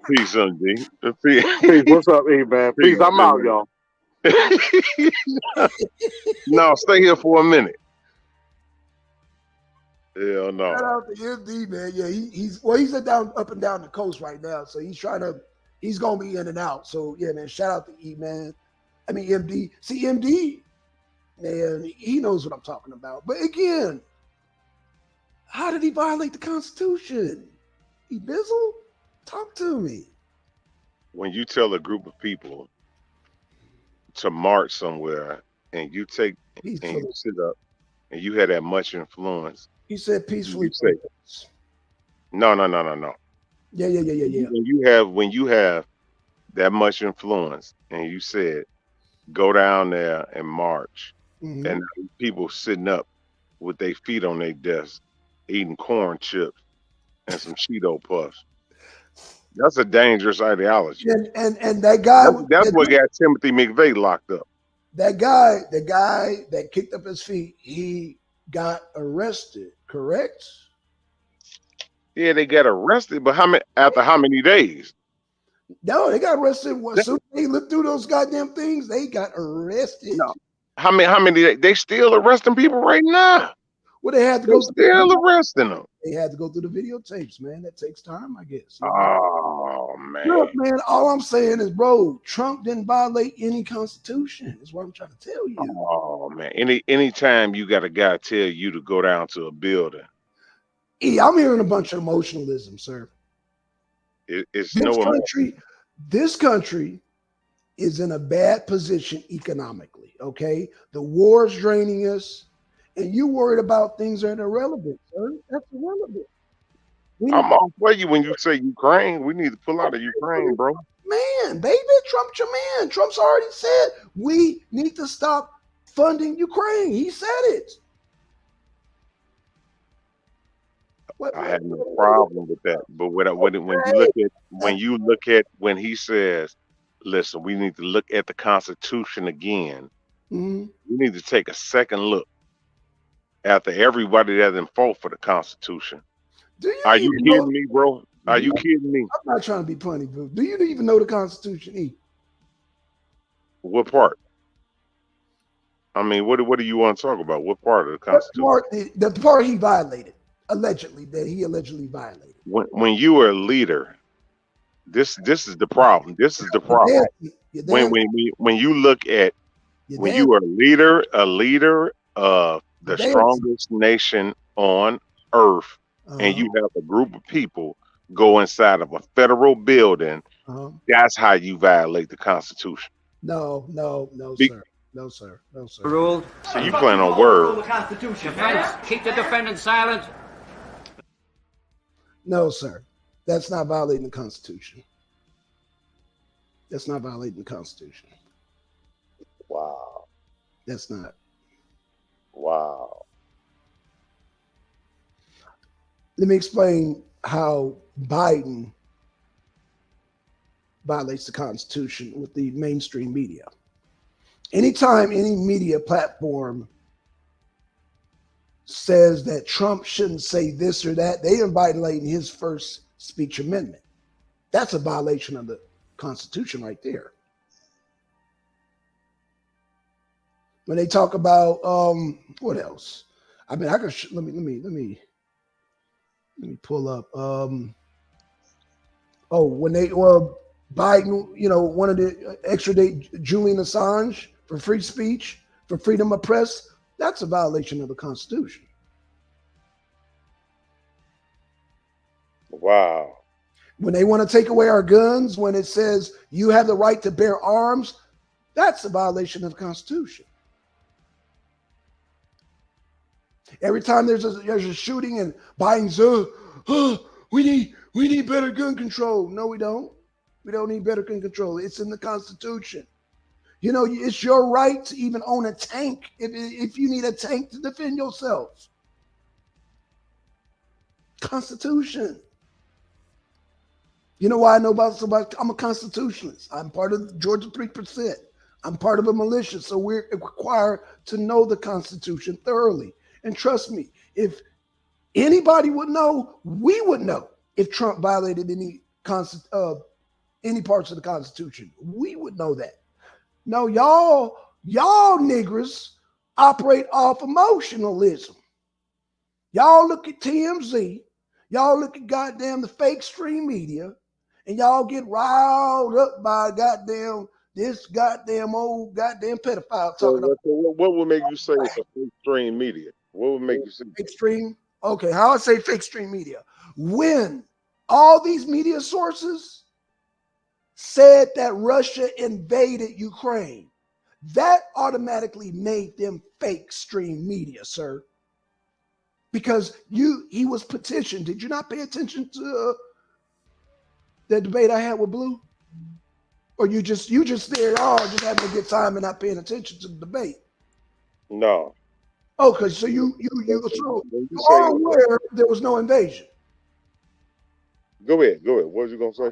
Peace, MD. Peace. What's up, E, man? Peace. I'm out, y'all. No, stay here for a minute. Hell no. Shout out to MD, man. Yeah, he's up and down the coast right now, so he's gonna be in and out. So yeah, man. Shout out to E, man. I mean MD. See MD, man. He knows what I'm talking about. But again, how did he violate the Constitution? E Bizzle, talk to me. When you tell a group of people to march somewhere, and you take and you sit up, and you had that much influence. He said peacefully. No. Yeah. When you have that much influence, and you said, go down there and march, and people sitting up with their feet on their desk, eating corn chips and some Cheeto puffs. That's a dangerous ideology. And that guy. That's what got Timothy McVeigh locked up. The guy that kicked up his feet, he got arrested, correct? Yeah, they got arrested, but after how many days? No, they got arrested. As soon as they looked through those goddamn things, they got arrested. No. How many they still arresting people right now? Well, they had to go still arresting them. They had to go through the videotapes, man. That takes time, I guess. Oh man. Look, man, all I'm saying is, bro, Trump didn't violate any constitution. Is what I'm trying to tell you. Oh man. Anytime you got a guy tell you to go down to a building. I'm hearing a bunch of emotionalism, sir. This country is in a bad position economically. Okay, the war's draining us. And you worried about things that are irrelevant, sir. That's irrelevant. I'm all for you when you say Ukraine. We need to pull out of Ukraine, bro. Man, baby, Trump's your man. Trump's already said we need to stop funding Ukraine. He said it. I have no problem with that. But when you look at when he says, listen, we need to look at the Constitution again. We need to take a second look. After everybody that didn't fought for the Constitution. Are you kidding me, bro? Are you kidding me? I'm not trying to be funny, bro. Do you even know the Constitution, E? What part? I mean, what do you want to talk about? What part of the Constitution? The part he violated, allegedly violated. When you are a leader, this is the problem. This is the problem. When you look at when you are a leader of the strongest nation on earth, and you have a group of people go inside of a federal building, that's how you violate the Constitution. No, sir. No, sir. Ruled. So you playing on words. The Constitution. Defense, keep the defendant silent. No, sir. That's not violating the Constitution. That's not violating the Constitution. Wow. That's not. Wow. Let me explain how Biden violates the Constitution with the mainstream media. Anytime any media platform says that Trump shouldn't say this or that, they are violating his first speech amendment. That's a violation of the Constitution right there. When they talk about what else? I mean, I can let me pull up. When they Biden, wanted to extradite Julian Assange for free speech, for freedom of press, that's a violation of the Constitution. Wow. When they want to take away our guns, when it says you have the right to bear arms, that's a violation of the Constitution. Every time there's a shooting and Biden's, we need better gun control. No, we don't. We don't need better control. It's in the Constitution. You know, it's your right to even own a tank if you need a tank to defend yourself. Constitution. You know why I know about somebody? I'm a constitutionalist. I'm part of the Georgia 3%. I'm part of a militia, so we're required to know the Constitution thoroughly. And trust me, if anybody would know, we would know if Trump violated any parts of the Constitution. We would know that. No, y'all niggers operate off emotionalism. Y'all look at TMZ, y'all look at goddamn the fake stream media, and y'all get riled up by this goddamn old goddamn pedophile talking about what would make you say it's a fake stream media? What would make you say fake stream? Okay, how I say fake stream media? When all these media sources said that Russia invaded Ukraine, that automatically made them fake stream media, sir. Because he was petitioned. Did you not pay attention to the debate I had with Blue? Or you just there, just having a good time and not paying attention to the debate? No. Okay, so you are aware there was no invasion. Go ahead. What was you gonna say?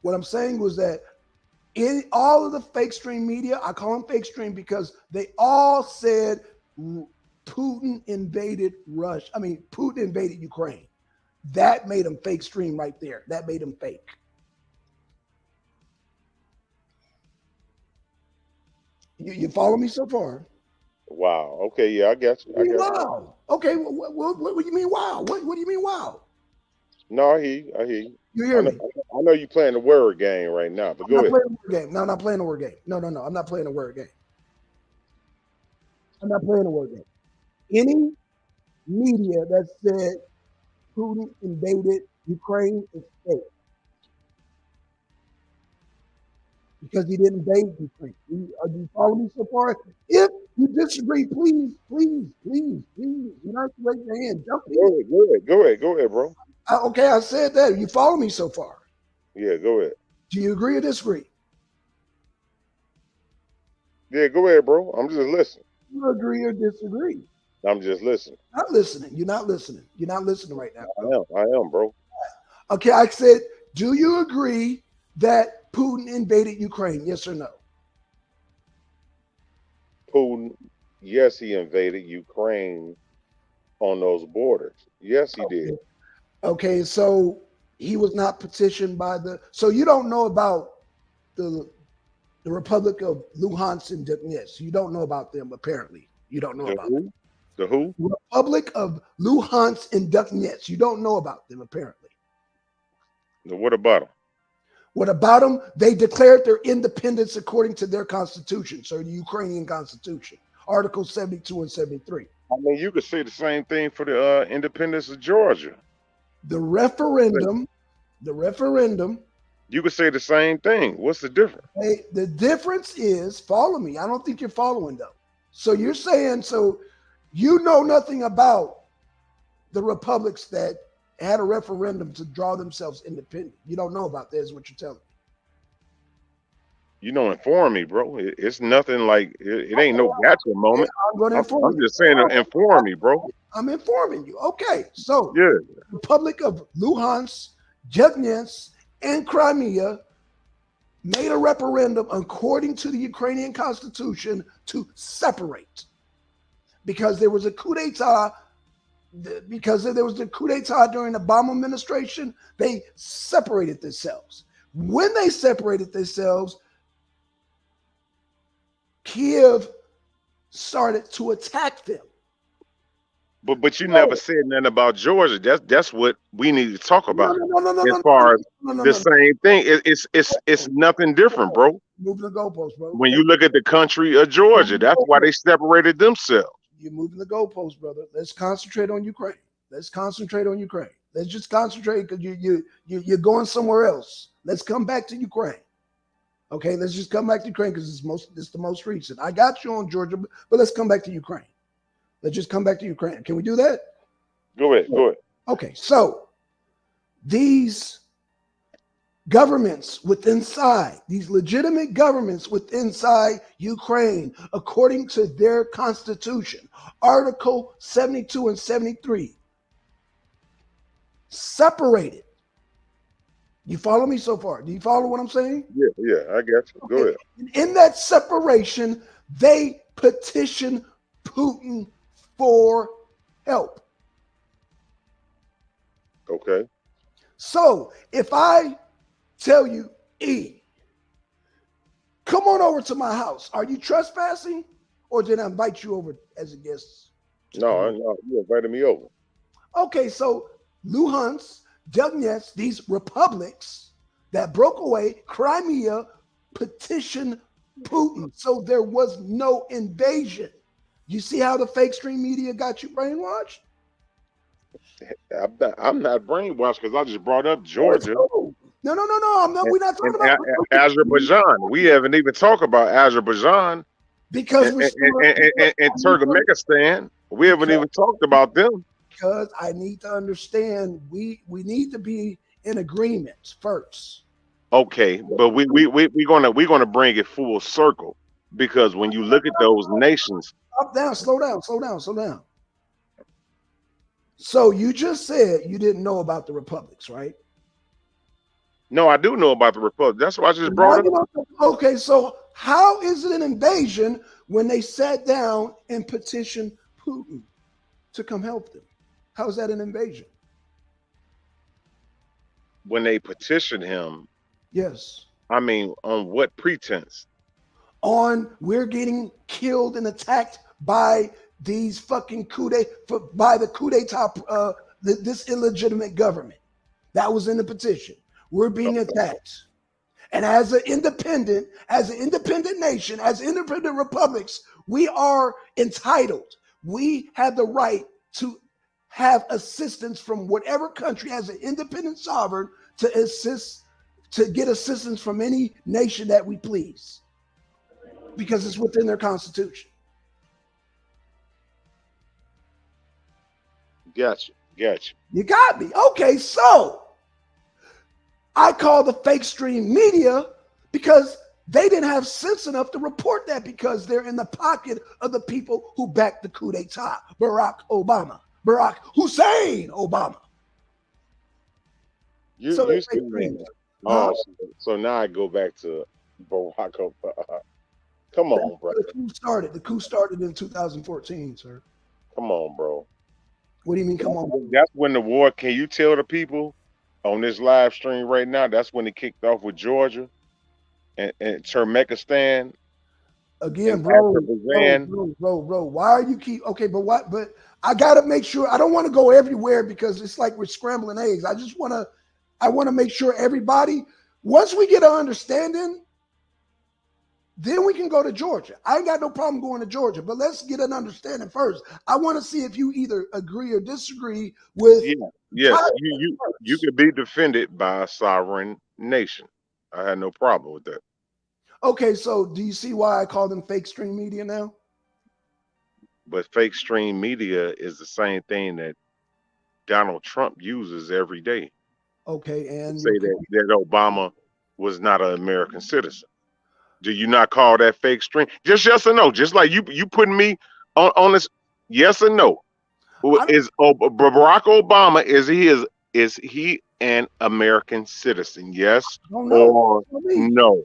What I'm saying was that in all of the fake stream media, I call them fake stream because they all said Putin invaded Russia. I mean, Putin invaded Ukraine. That made them fake stream right there. That made them fake. You follow me so far? Wow. Okay. Yeah, I got you. Wow. Okay. What do you mean? Wow. What do you mean? Wow. No, I hear you. You hear me? I know you're playing the word game right now, but go ahead. No, I'm not playing the word game. No. I'm not playing the word game. I'm not playing the word game. Any media that said Putin invaded Ukraine is fake. Because he didn't invade Ukraine. Are you following me so far? If you disagree, please. You don't have to raise your hand. Jump in. Go ahead, bro. Okay, I said that. You follow me so far? Yeah, go ahead. Do you agree or disagree? Yeah, go ahead, bro. I'm just listening. You agree or disagree? I'm just listening. Not listening. You're not listening. You're not listening right now. I am, bro. Okay, I said, do you agree that Putin invaded Ukraine? Yes or no? Putin, yes, he invaded Ukraine on those borders. Yes, he did. Okay, so he was not petitioned by so you don't know about the Republic of Luhansk and Donetsk. You don't know about them, apparently. You don't know about them. The who? Republic of Luhansk and Donetsk. You don't know about them, apparently. What about them? What about them? They declared their independence according to their constitution, so the Ukrainian constitution, Articles 72 and 73. I mean, you could say the same thing for the independence of Georgia. The referendum. You could say the same thing. What's the difference? The difference is, follow me. I don't think you're following though. So you're saying, you know nothing about the republics that had a referendum to draw themselves independent. You don't know about that, is what you're telling me. You know, inform me, bro. It's nothing like it ain't no gotcha moment. I'm just saying, inform me, bro. I'm informing you. Okay, so yeah, Republic of Luhansk, Donetsk, and Crimea made a referendum according to the Ukrainian constitution to separate, because there was a coup d'etat. Because there was the coup d'etat during the Obama administration, they separated themselves. When they separated themselves, Kiev started to attack them. But you never said nothing about Georgia. That's what we need to talk about. As far as the same thing, it's nothing different, bro. Moving the goalposts, bro. When you look at the country of Georgia, that's why they separated themselves. You're moving the goalposts, brother. Let's concentrate on Ukraine. Let's just concentrate because you're going somewhere else. Let's come back to Ukraine. Okay, let's just come back to Ukraine because it's the most recent. I got you on Georgia, but let's come back to Ukraine. Let's just come back to Ukraine. Can we do that? Go ahead. Okay, so these governments these legitimate governments inside Ukraine, according to their constitution, Article 72 and 73, separated. You follow me so far? Do you follow what I'm saying? Yeah, I got you. Go ahead. In that separation, they petition Putin for help. Okay. So if I tell you, E, come on over to my house, are you trespassing, or did I invite you over as a guest? No, you invited me over. Okay, so Luhansk, Donetsk, these republics that broke away, Crimea, petitioned Putin. So there was no invasion. You see how the fake stream media got you brainwashed? I'm not brainwashed because I just brought up Georgia. No. We're not talking about Azerbaijan. We haven't even talked about Azerbaijan because and Turkmenistan. We haven't even talked about them. Because I need to understand, we need to be in agreement first. Okay, but we're gonna bring it full circle, because when you look at those nations, Slow down. So you just said you didn't know about the republics, right? no, I do know about the republic. That's why I just brought it up. Okay, so how is it an invasion when they sat down and petitioned Putin to come help them? How is that an invasion? When they petitioned him, yes. I mean, on what pretense? On we're getting killed and attacked by these fucking by the coup d'etat, this illegitimate government that was in the petition. We're being attacked, and as an independent nation, as independent republics, we are entitled. We have the right to have assistance from whatever country as an independent sovereign to get assistance from any nation that we please, because it's within their constitution. Gotcha. You got me. Okay, so I call the fake stream media because they didn't have sense enough to report that, because they're in the pocket of the people who backed the coup d'etat, Barack Hussein Obama. So now I go back to Barack Obama. Come on, bro. The coup started in 2014, sir. Come on, bro. What do you mean, come on? That's when the war, can you tell the people on this live stream right now, that's when it kicked off with Georgia and Turkmenistan. Again, bro, why are you but I gotta make sure. I don't want to go everywhere because it's like we're scrambling eggs. I want to make sure everybody, once we get an understanding, then we can go to Georgia. I ain't got no problem going to Georgia, but let's get an understanding first. I want to see if you either agree or disagree with. Yes, you could be defended by a sovereign nation. I had no problem with that. Okay, so do you see why I call them fake stream media now? But fake stream media is the same thing that Donald Trump uses every day. Okay, and say that Obama was not an American citizen. Do you not call that fake stream? Just yes or no. Just like you putting me on this. Yes or no. Is Barack Obama is he an American citizen? Yes or no?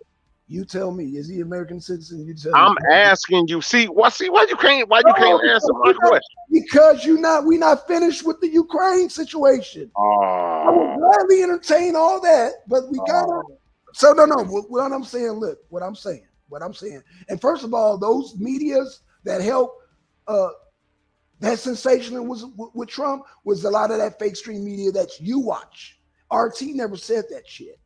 You tell me. Is he an American citizen? You tell I'm me. asking you. Why you can't answer my question? Because we not finished with the Ukraine situation. I would gladly entertain all that, but we gotta. So no. What I'm saying, look, what I'm saying. And first of all, those medias that help that sensation was with Trump was a lot of that fake stream media that you watch. RT never said that shit.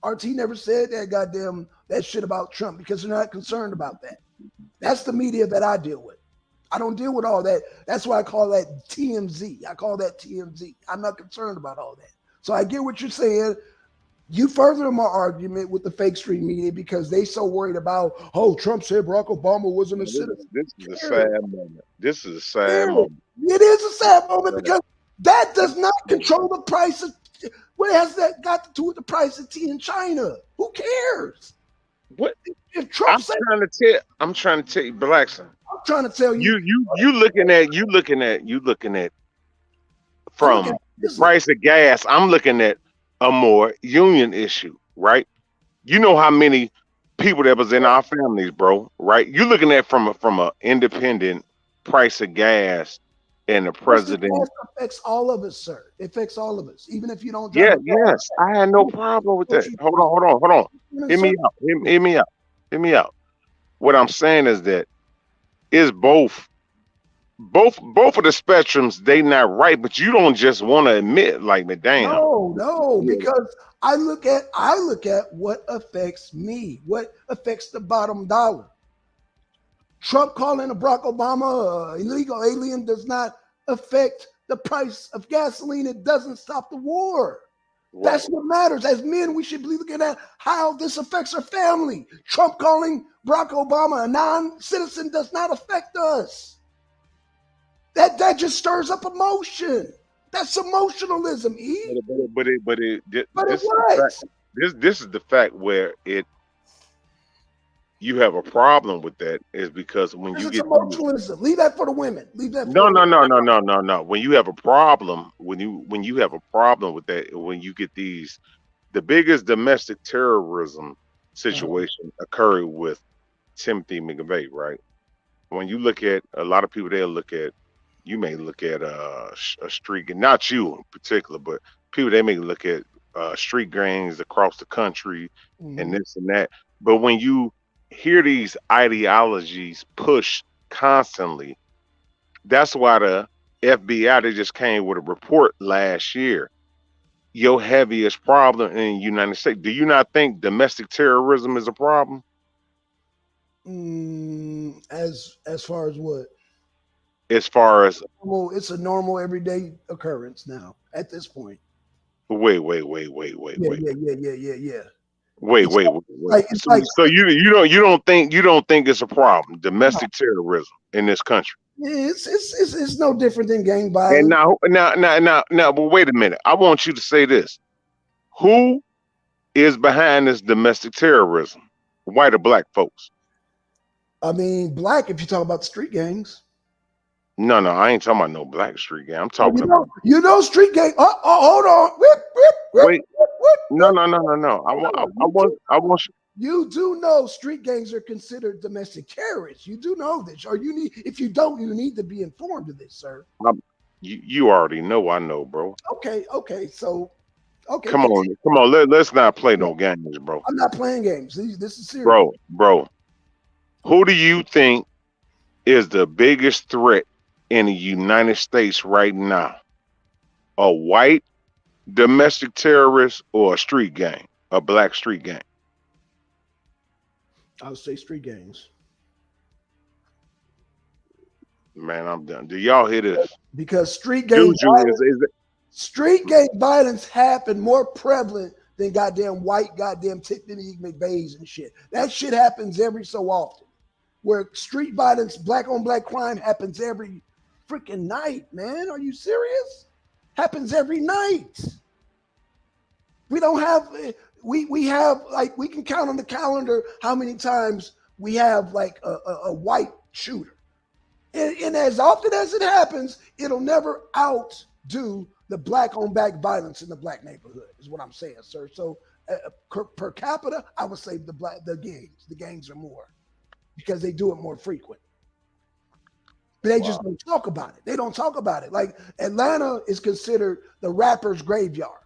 RT never said that shit about Trump because they're not concerned about that. That's the media that I deal with. I don't deal with all that. That's why I call that TMZ. I'm not concerned about all that. So I get what you're saying. You further my argument with the fake stream media because they so worried about, Trump said Barack Obama wasn't a citizen. This is a sad moment. This is a sad moment. It is a sad moment because that does not control the price of What has that got to do with the price of tea in China? Who cares? What If Trump said, I'm trying to tell you, Blackson. I'm trying to tell you, You looking at I'm looking from at the business. price of gas. I'm looking at a more union issue, right? You know how many people that was in our families, bro, right? You're looking at from a independent price of gas and the Price of president. gas affects all of us, sir. It affects all of us, even if you don't drive Yeah, a car. yes, I had no problem with that. Hold on. Hear me out. Hear me out. Hear me out. What I'm saying is that is both of the spectrums, they not right, but you don't just want to admit, like, man, damn. No, Yeah. because I look at what affects me, what affects the bottom dollar. Trump calling a Barack Obama illegal alien does not affect the price of gasoline. It doesn't stop the war. Right. That's what matters. As men, we should be looking at how this affects our family. Trump calling Barack Obama a non-citizen does not affect us. That just stirs up emotion. That's emotionalism, E. But It this is the what? fact. This is the fact where you have a problem with that is because when This you is get these, emotionalism. Leave that for the women. Leave that for no the women. no. When you have a problem, when you have a problem with that, when you get these, the biggest domestic terrorism situation occurred with Timothy McVeigh, right? When you look at a lot of people, they'll look at, you may look at a street, not you in particular, but people, they may look at street gangs across the country and this and that. But when you hear these ideologies pushed constantly, that's why the FBI, they just came with a report last year. Your heaviest problem in the United States. Do you not think domestic terrorism is a problem? As far as what? As far as Well, it's a normal everyday occurrence now at this point. wait, Yeah, yeah, yeah, yeah, yeah, yeah. Wait, It's wait, wait, wait. like it's So, like so you don't think it's a problem, domestic terrorism in this country? it's no different than gang And violence. now, but wait a minute. I want you to say this. Who is behind this domestic terrorism? White or black folks? I mean, black. If you talk about street gangs, No, I ain't talking about no black street gang. I'm oh, talking about street gang. Hold on. Whip, whip, whip, wait. whip, whip, whip. No. I want you. You do know street gangs are considered domestic terrorists. You do know this, or you need. If you don't, you need to be informed of this, sir. You already know. I know, bro. Okay. So, okay. Come on. Let's not play no games, bro. I'm not playing games. This is serious. Bro. Who do you think is the biggest threat in the United States right now? A white domestic terrorist or a street gang, a black street gang? I would say street gangs Man, I'm done. Do y'all hear this? because street gang violence happened more prevalent than goddamn white goddamn Tiffany McVeighs and shit. That shit happens every so often. Where street violence, black on black crime happens every freaking night, man. Are you serious? Happens every night. We don't have we have like we can count on the calendar how many times we have like a white shooter. And as often as it happens, it'll never outdo the black on black violence in the black neighborhood, is what I'm saying, sir. So per capita, I would say the gangs are more because they do it more frequent. But they just don't talk about it. They don't talk about it. Like Atlanta is considered the rapper's graveyard.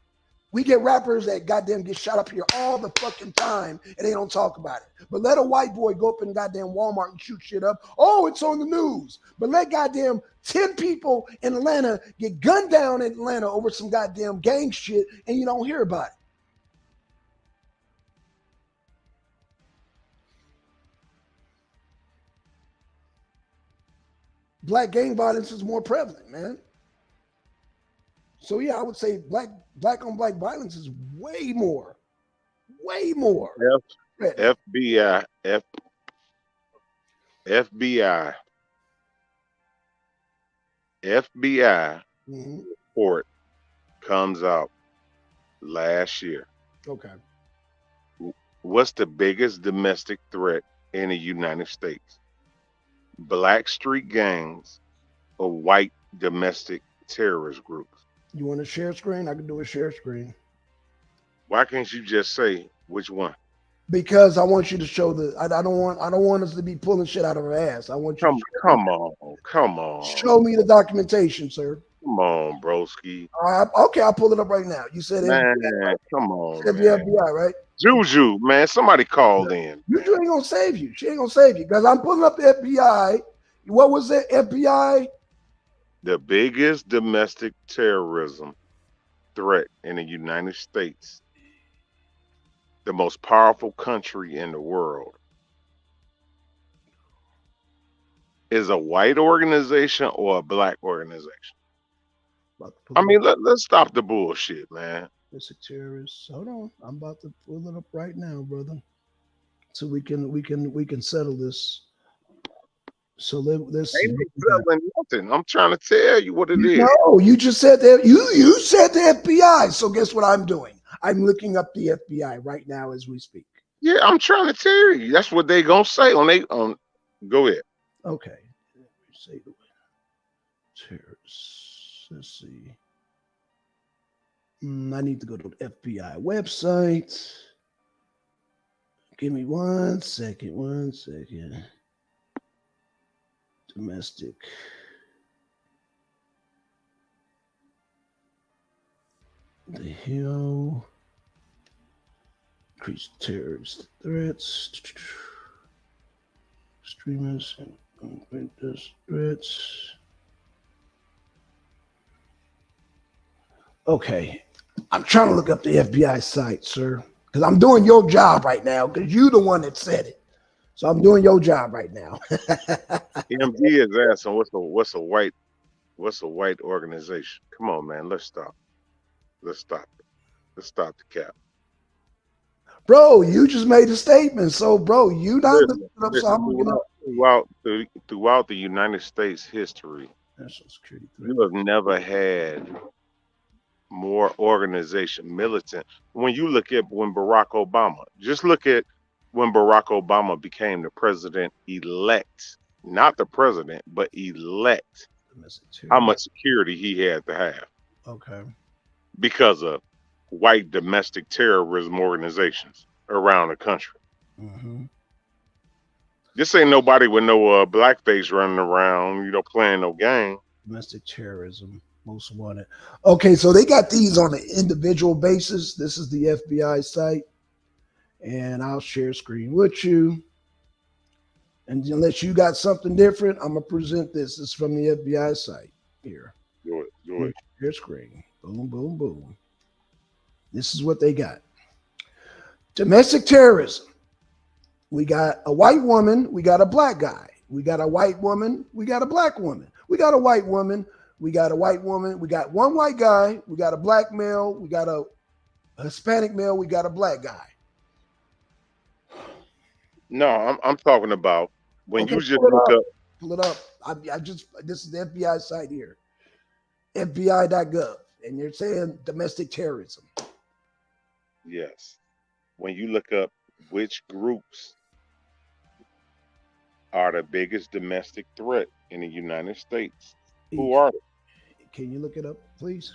We get rappers that goddamn get shot up here all the fucking time and they don't talk about it. But let a white boy go up in goddamn Walmart and shoot shit up. Oh, it's on the news. But let goddamn 10 people in Atlanta get gunned down in Atlanta over some goddamn gang shit and you don't hear about it. Black gang violence is more prevalent, man. So yeah, I would say black on black violence is way more. FBI, FBI Mm-hmm. report comes out last year. Okay. What's the biggest domestic threat in the United States? Black street gangs or white domestic terrorist groups? You want to share screen? I can do a share screen. Why can't you just say which one? Because I want you to show I don't want us to be pulling shit out of our ass. I want you to Come on, show me the documentation, sir. come on, broski. Okay, I'll pull it up right now. You said Man, FBI, right? come You on, said the man. FBI, right? Juju, man, somebody called in. Juju ain't gonna save you. She ain't gonna save you because I'm pulling up the FBI. What was it? FBI? The biggest domestic terrorism threat in the United States, the most powerful country in the world, is a white organization or a black organization? I mean, let's stop the bullshit, man. Domestic terrorists. Hold on, I'm about to pull it up right now, brother. So we can settle this. So let's see. Ain't no telling nothing. I'm trying to tell you what it is. No, you just said that you said the FBI. So guess what I'm doing? I'm looking up the FBI right now as we speak. Yeah, I'm trying to tell you. That's what they gonna say on they go ahead. Okay. Say the terrorists. Let's see. I need to go to the FBI website. Give me 1 second. 1 second. Domestic. The Hill. Increased terrorist threats. Extremists and threats. Okay. I'm trying to look up the FBI site, sir, because I'm doing your job right now because you're the one that said it. So I'm doing your job right now. MD is asking what's a white organization? Come on, man. Let's stop. Let's stop the cap. Bro, you just made a statement. So, bro, you not looking it up. So I'm looking up. Throughout the United States history, National security you have never had more organization, militant. When you look at when Barack Obama, just look at when Barack Obama became the president-elect, not the president, but elect, how much security he had to have. Okay. Because of white domestic terrorism organizations around the country. Mm-hmm. This ain't nobody with no blackface running around, playing no game. Domestic terrorism, most wanted. Okay, so they got these on an individual basis. This is the FBI site, and I'll share screen with you. And unless you got something different, I'm gonna present this. This is from the FBI site here. Do it. Share screen. Boom, boom, boom. This is what they got. Domestic terrorism. We got a white woman. We got a black guy. We got a white woman. We got a black woman. We got a white woman. We got a white woman. We got one white guy. We got a black male. We got a Hispanic male. We got a black guy. No, I'm talking about when you just pull it up. This is the FBI site here, FBI.gov, and you're saying domestic terrorism. Yes. When you look up which groups are the biggest domestic threat in the United States, who are they? Can you look it up, please?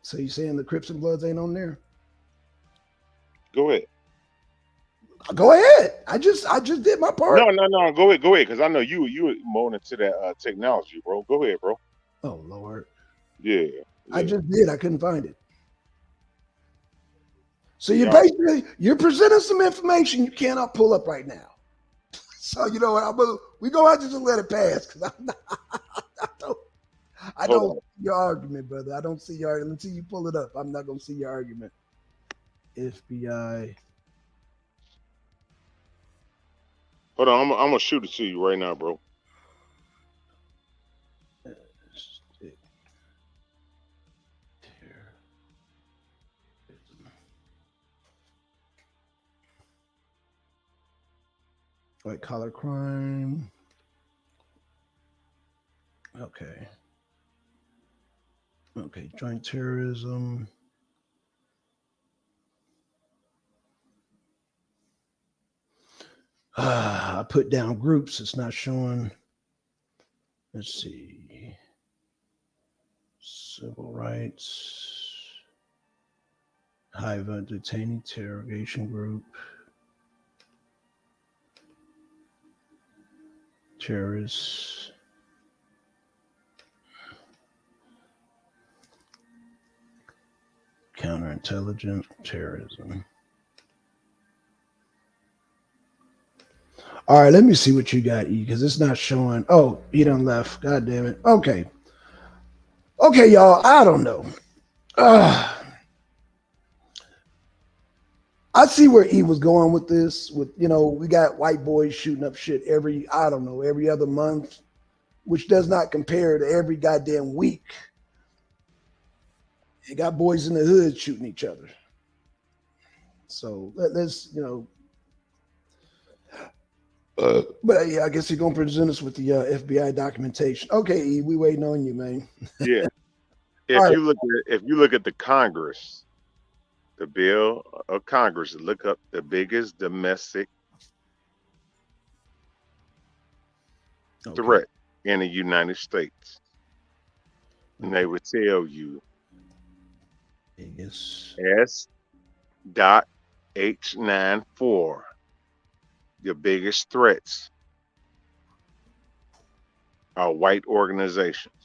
So you're saying the Crips and Bloods ain't on there? Go ahead. Go ahead. I just did my part. No. Go ahead, because I know you more into that technology, bro. Go ahead, bro. Oh Lord. Yeah. I just did. I couldn't find it. So you're presenting some information you cannot pull up right now. So you know what? We're gonna have to just let it pass because I don't see your argument, brother. I don't see your argument until you pull it up. I'm not gonna see your argument. FBI. Hold on, I'm gonna shoot it to you right now, bro. White collar crime. Okay. Joint terrorism. I put down groups. It's not showing. Let's see. Civil rights. Hive detainee interrogation group. Terrorists. Counterintelligence. Terrorism. All right, let me see what you got, E, because it's not showing. Oh, he done left. God damn it. Okay. Okay, y'all. I don't know. I see where E was going with this. With, you know, we got white boys shooting up shit every other month, which does not compare to every goddamn week. You got boys in the hood shooting each other. So let's, but yeah, I guess he's gonna present us with the FBI documentation. Okay, E, we waiting on you, man. Yeah. All right. If you look at the Congress, the bill of Congress, look up the biggest domestic threat in the United States. And they would tell you S.H94, your biggest threats are white organizations.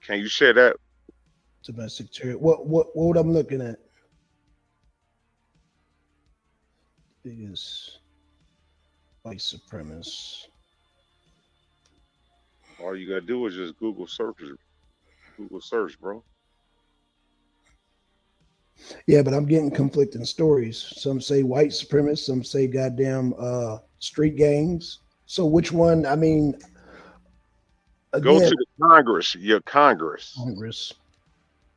Can you share that? Domestic terror. What I'm looking at? Biggest white supremacists. All you gotta do is just Google search, bro. Yeah, but I'm getting conflicting stories. Some say white supremacists, some say goddamn street gangs. So which one? I mean, Go again, to the Congress, your Congress. Congress.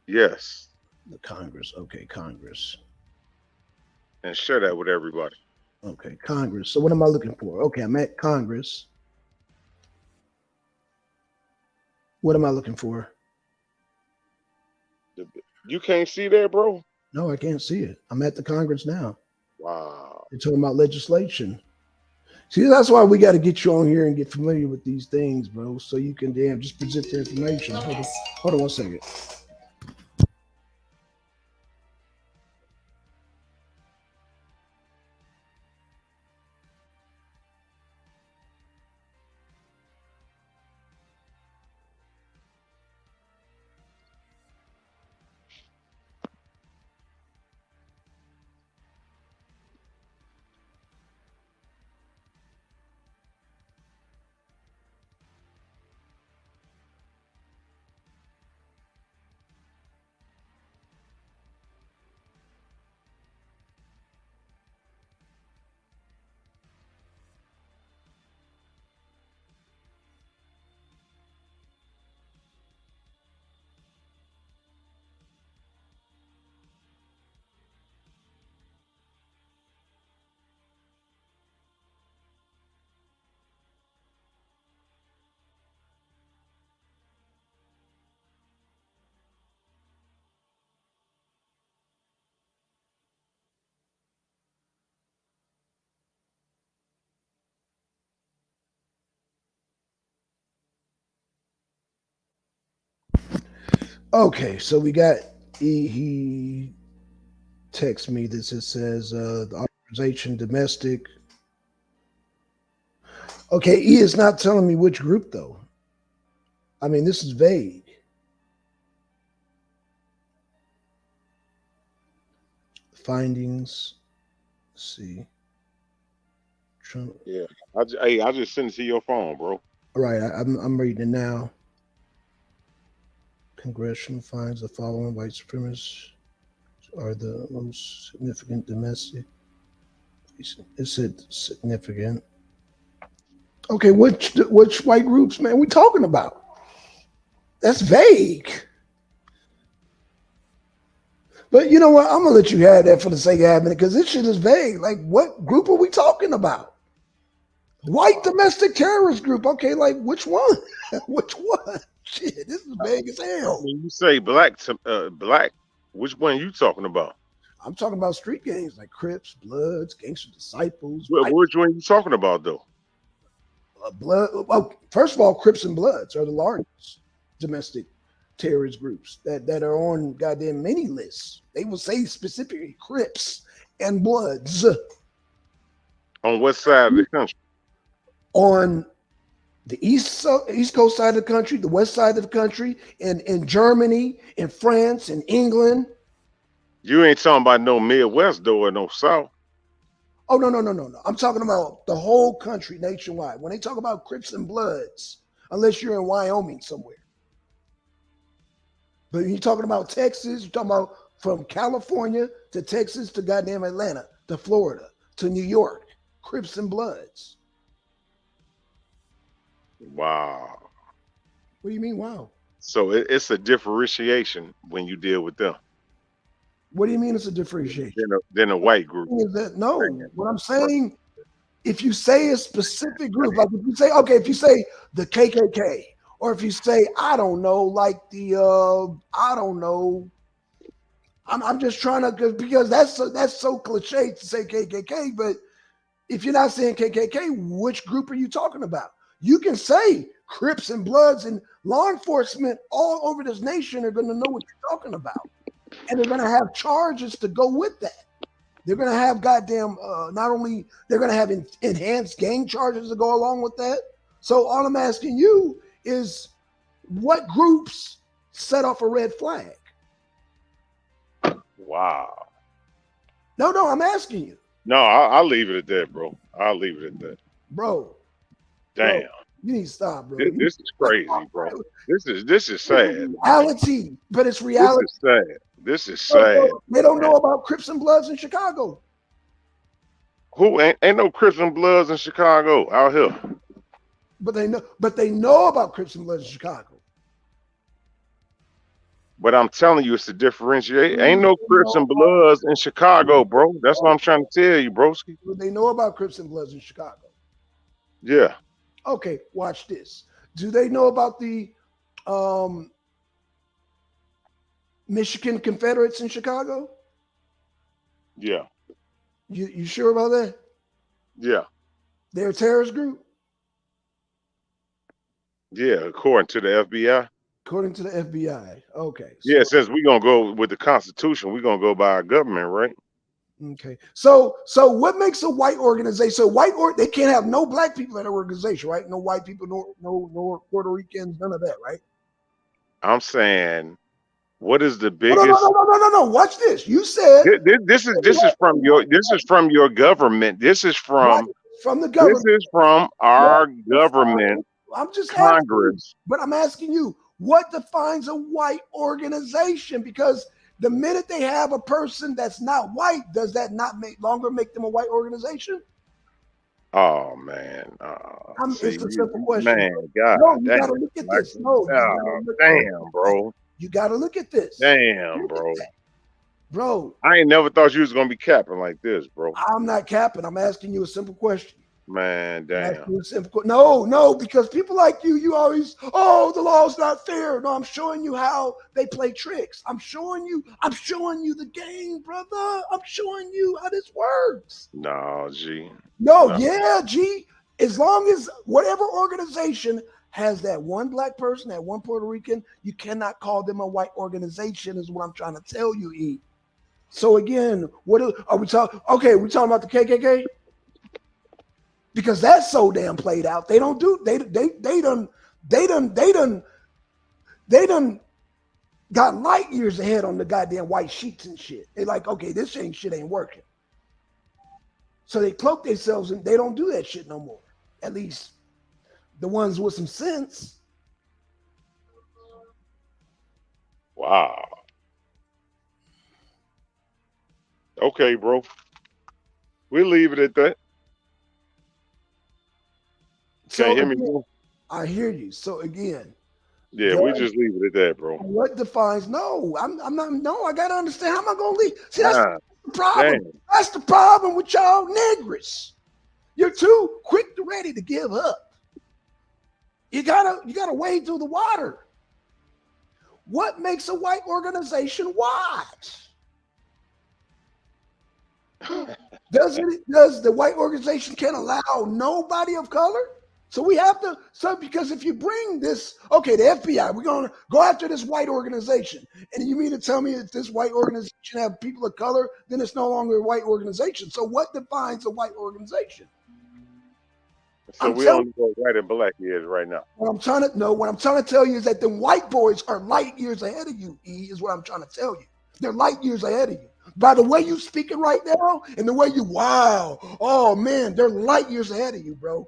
Yes. The Congress. Okay, Congress. And share that with everybody. Okay, Congress. So what am I looking for? Okay, I'm at Congress. What am I looking for? You can't see that, bro? No, I can't see it. I'm at the Congress now. Wow. They're talking about legislation. See, that's why we got to get you on here and get familiar with these things, bro, so you can damn just present the information. Hold on 1 second. Okay, so we got he texts me this. It says the organization domestic. Okay, he is not telling me which group though. I mean, this is vague. Findings. Let's see. Trump. Yeah. I just sent it to your phone, bro. All right, I'm reading it now. Congressional finds the following white supremacists are the most significant domestic. It said significant. Okay, which white groups, man, we talking about? That's vague. But you know what? I'm gonna let you have that for the sake of having it because this shit is vague. Like, what group are we talking about? White domestic terrorist group. Okay, like which one? Which one? Shit, this is vague as hell. When you say black Which one you talking about? I'm talking about street gangs like Crips, Bloods, Gangster Disciples, Which one you talking about though? Blood. Oh, first of all, Crips and Bloods are the largest domestic terrorist groups that are on goddamn many lists. They will say specifically Crips and Bloods On what side of the country? on the east coast side of the country, the west side of the country, in Germany, in France, in England. You ain't talking about no Midwest though or no South. Oh, no. I'm talking about the whole country nationwide. When they talk about Crips and Bloods, unless you're in Wyoming somewhere. But you're talking about Texas, you're talking about from California to Texas to goddamn Atlanta to Florida to New York, Crips and Bloods. Wow. What do you mean, wow? So it's a differentiation when you deal with them What do you mean it's a differentiation? than a white group. Is that, no, what I'm saying, if you say a specific group, like if you say the KKK, or if you say, I don't know, like I don't know, I'm just trying to, because that's so cliche to say KKK, but if you're not saying KKK, which group are you talking about? You can say Crips and Bloods, and law enforcement all over this nation are going to know what you're talking about. And they're going to have charges to go with that. They're going to have goddamn, not only, they're going to have enhanced gang charges to go along with that. So all I'm asking you is, what groups set off a red flag? Wow. No, I'm asking you. No, I'll leave it at that, bro. I'll leave it at that. Bro. Damn. Bro, you need to stop, bro. This is crazy, bro. This is sad. Reality, but it's reality. This is sad. This is sad. They don't know about Crips and Bloods in Chicago. Who ain't no Crips and Bloods in Chicago out here? But they know about Crips and Bloods in Chicago. But I'm telling you, it's a differentiate. Ain't no Crips and Bloods in Chicago, bro. That's what I'm trying to tell you, broski. But they know about Crips and Bloods in Chicago. Yeah. Okay, watch this. Do they know about the Michigan Confederates in Chicago? Yeah. You sure about that? Yeah. They're a terrorist group? Yeah, according to the FBI. According to the FBI. Okay. Yeah, since we're gonna go with the Constitution, we're gonna go by our government, right? Okay. So what makes a white organization? So they can't have no black people in their organization, right? No white people, no Puerto Ricans, none of that, right? I'm saying, what is the biggest? No. Watch this. You said this is from your government. This is from the government. This is from our government. I'm just Congress. But I'm asking you, what defines a white organization? Because the minute they have a person that's not white, does that not longer make them a white organization? Oh man, it's a simple question. Man, God, no, you gotta look at this. Damn, bro. You gotta look at this. Damn, bro. Bro, I ain't never thought you was gonna be capping like this, bro. I'm not capping. I'm asking you a simple question. Man, damn. No, because people like you always, the law's not fair. No, I'm showing you how they play tricks. I'm showing you the game, brother. I'm showing you how this works. No, G. No, yeah, G. As long as whatever organization has that one black person, that one Puerto Rican, you cannot call them a white organization, is what I'm trying to tell you, E. So again, what are we talking? Okay, we're talking about the KKK? Because that's so damn played out. They done got light years ahead on the goddamn white sheets and shit. They like, okay, this shit ain't working. So they cloak themselves and they don't do that shit no more. At least the ones with some sense. Wow. Okay, bro. We'll leave it at that. Can't hear me, bro? I hear you. So again. Yeah, we just leave it at that, bro. What defines I'm not, no, I gotta understand, how am I gonna leave? See, that's the problem. Damn. That's the problem with y'all niggers. You're too quick to ready to give up. You gotta wade through the water. What makes a white organization white? Does the white organization can't allow nobody of color? So we have to, because if you bring this, okay, the FBI, we're going to go after this white organization. And you mean to tell me if this white organization have people of color, then it's no longer a white organization. So what defines a white organization? So we only know what white and black is right now. What I'm trying to tell you is that the white boys are light years ahead of you, E, is what I'm trying to tell you. They're light years ahead of you. By the way you speaking right now and the way you, oh man, they're light years ahead of you, bro.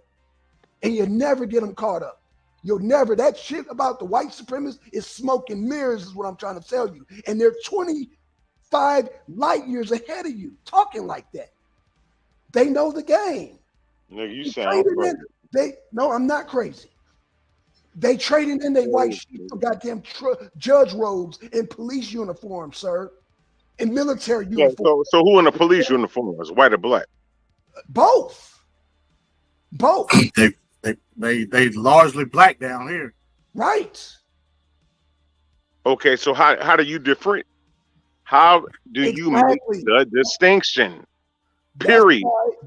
And you never get them caught up. You'll never, that shit about the white supremacists is smoke and mirrors is what I'm trying to tell you. And they're 25 light years ahead of you talking like that. They know the game. Nigga, you sound crazy. No, I'm not crazy. They trading in their white sheep for goddamn judge robes and police uniforms, sir. And military uniforms. So who in the police uniform is white or black? Both. They largely black down here. Right. Okay, so how do you differentiate? How do you make the distinction? Period.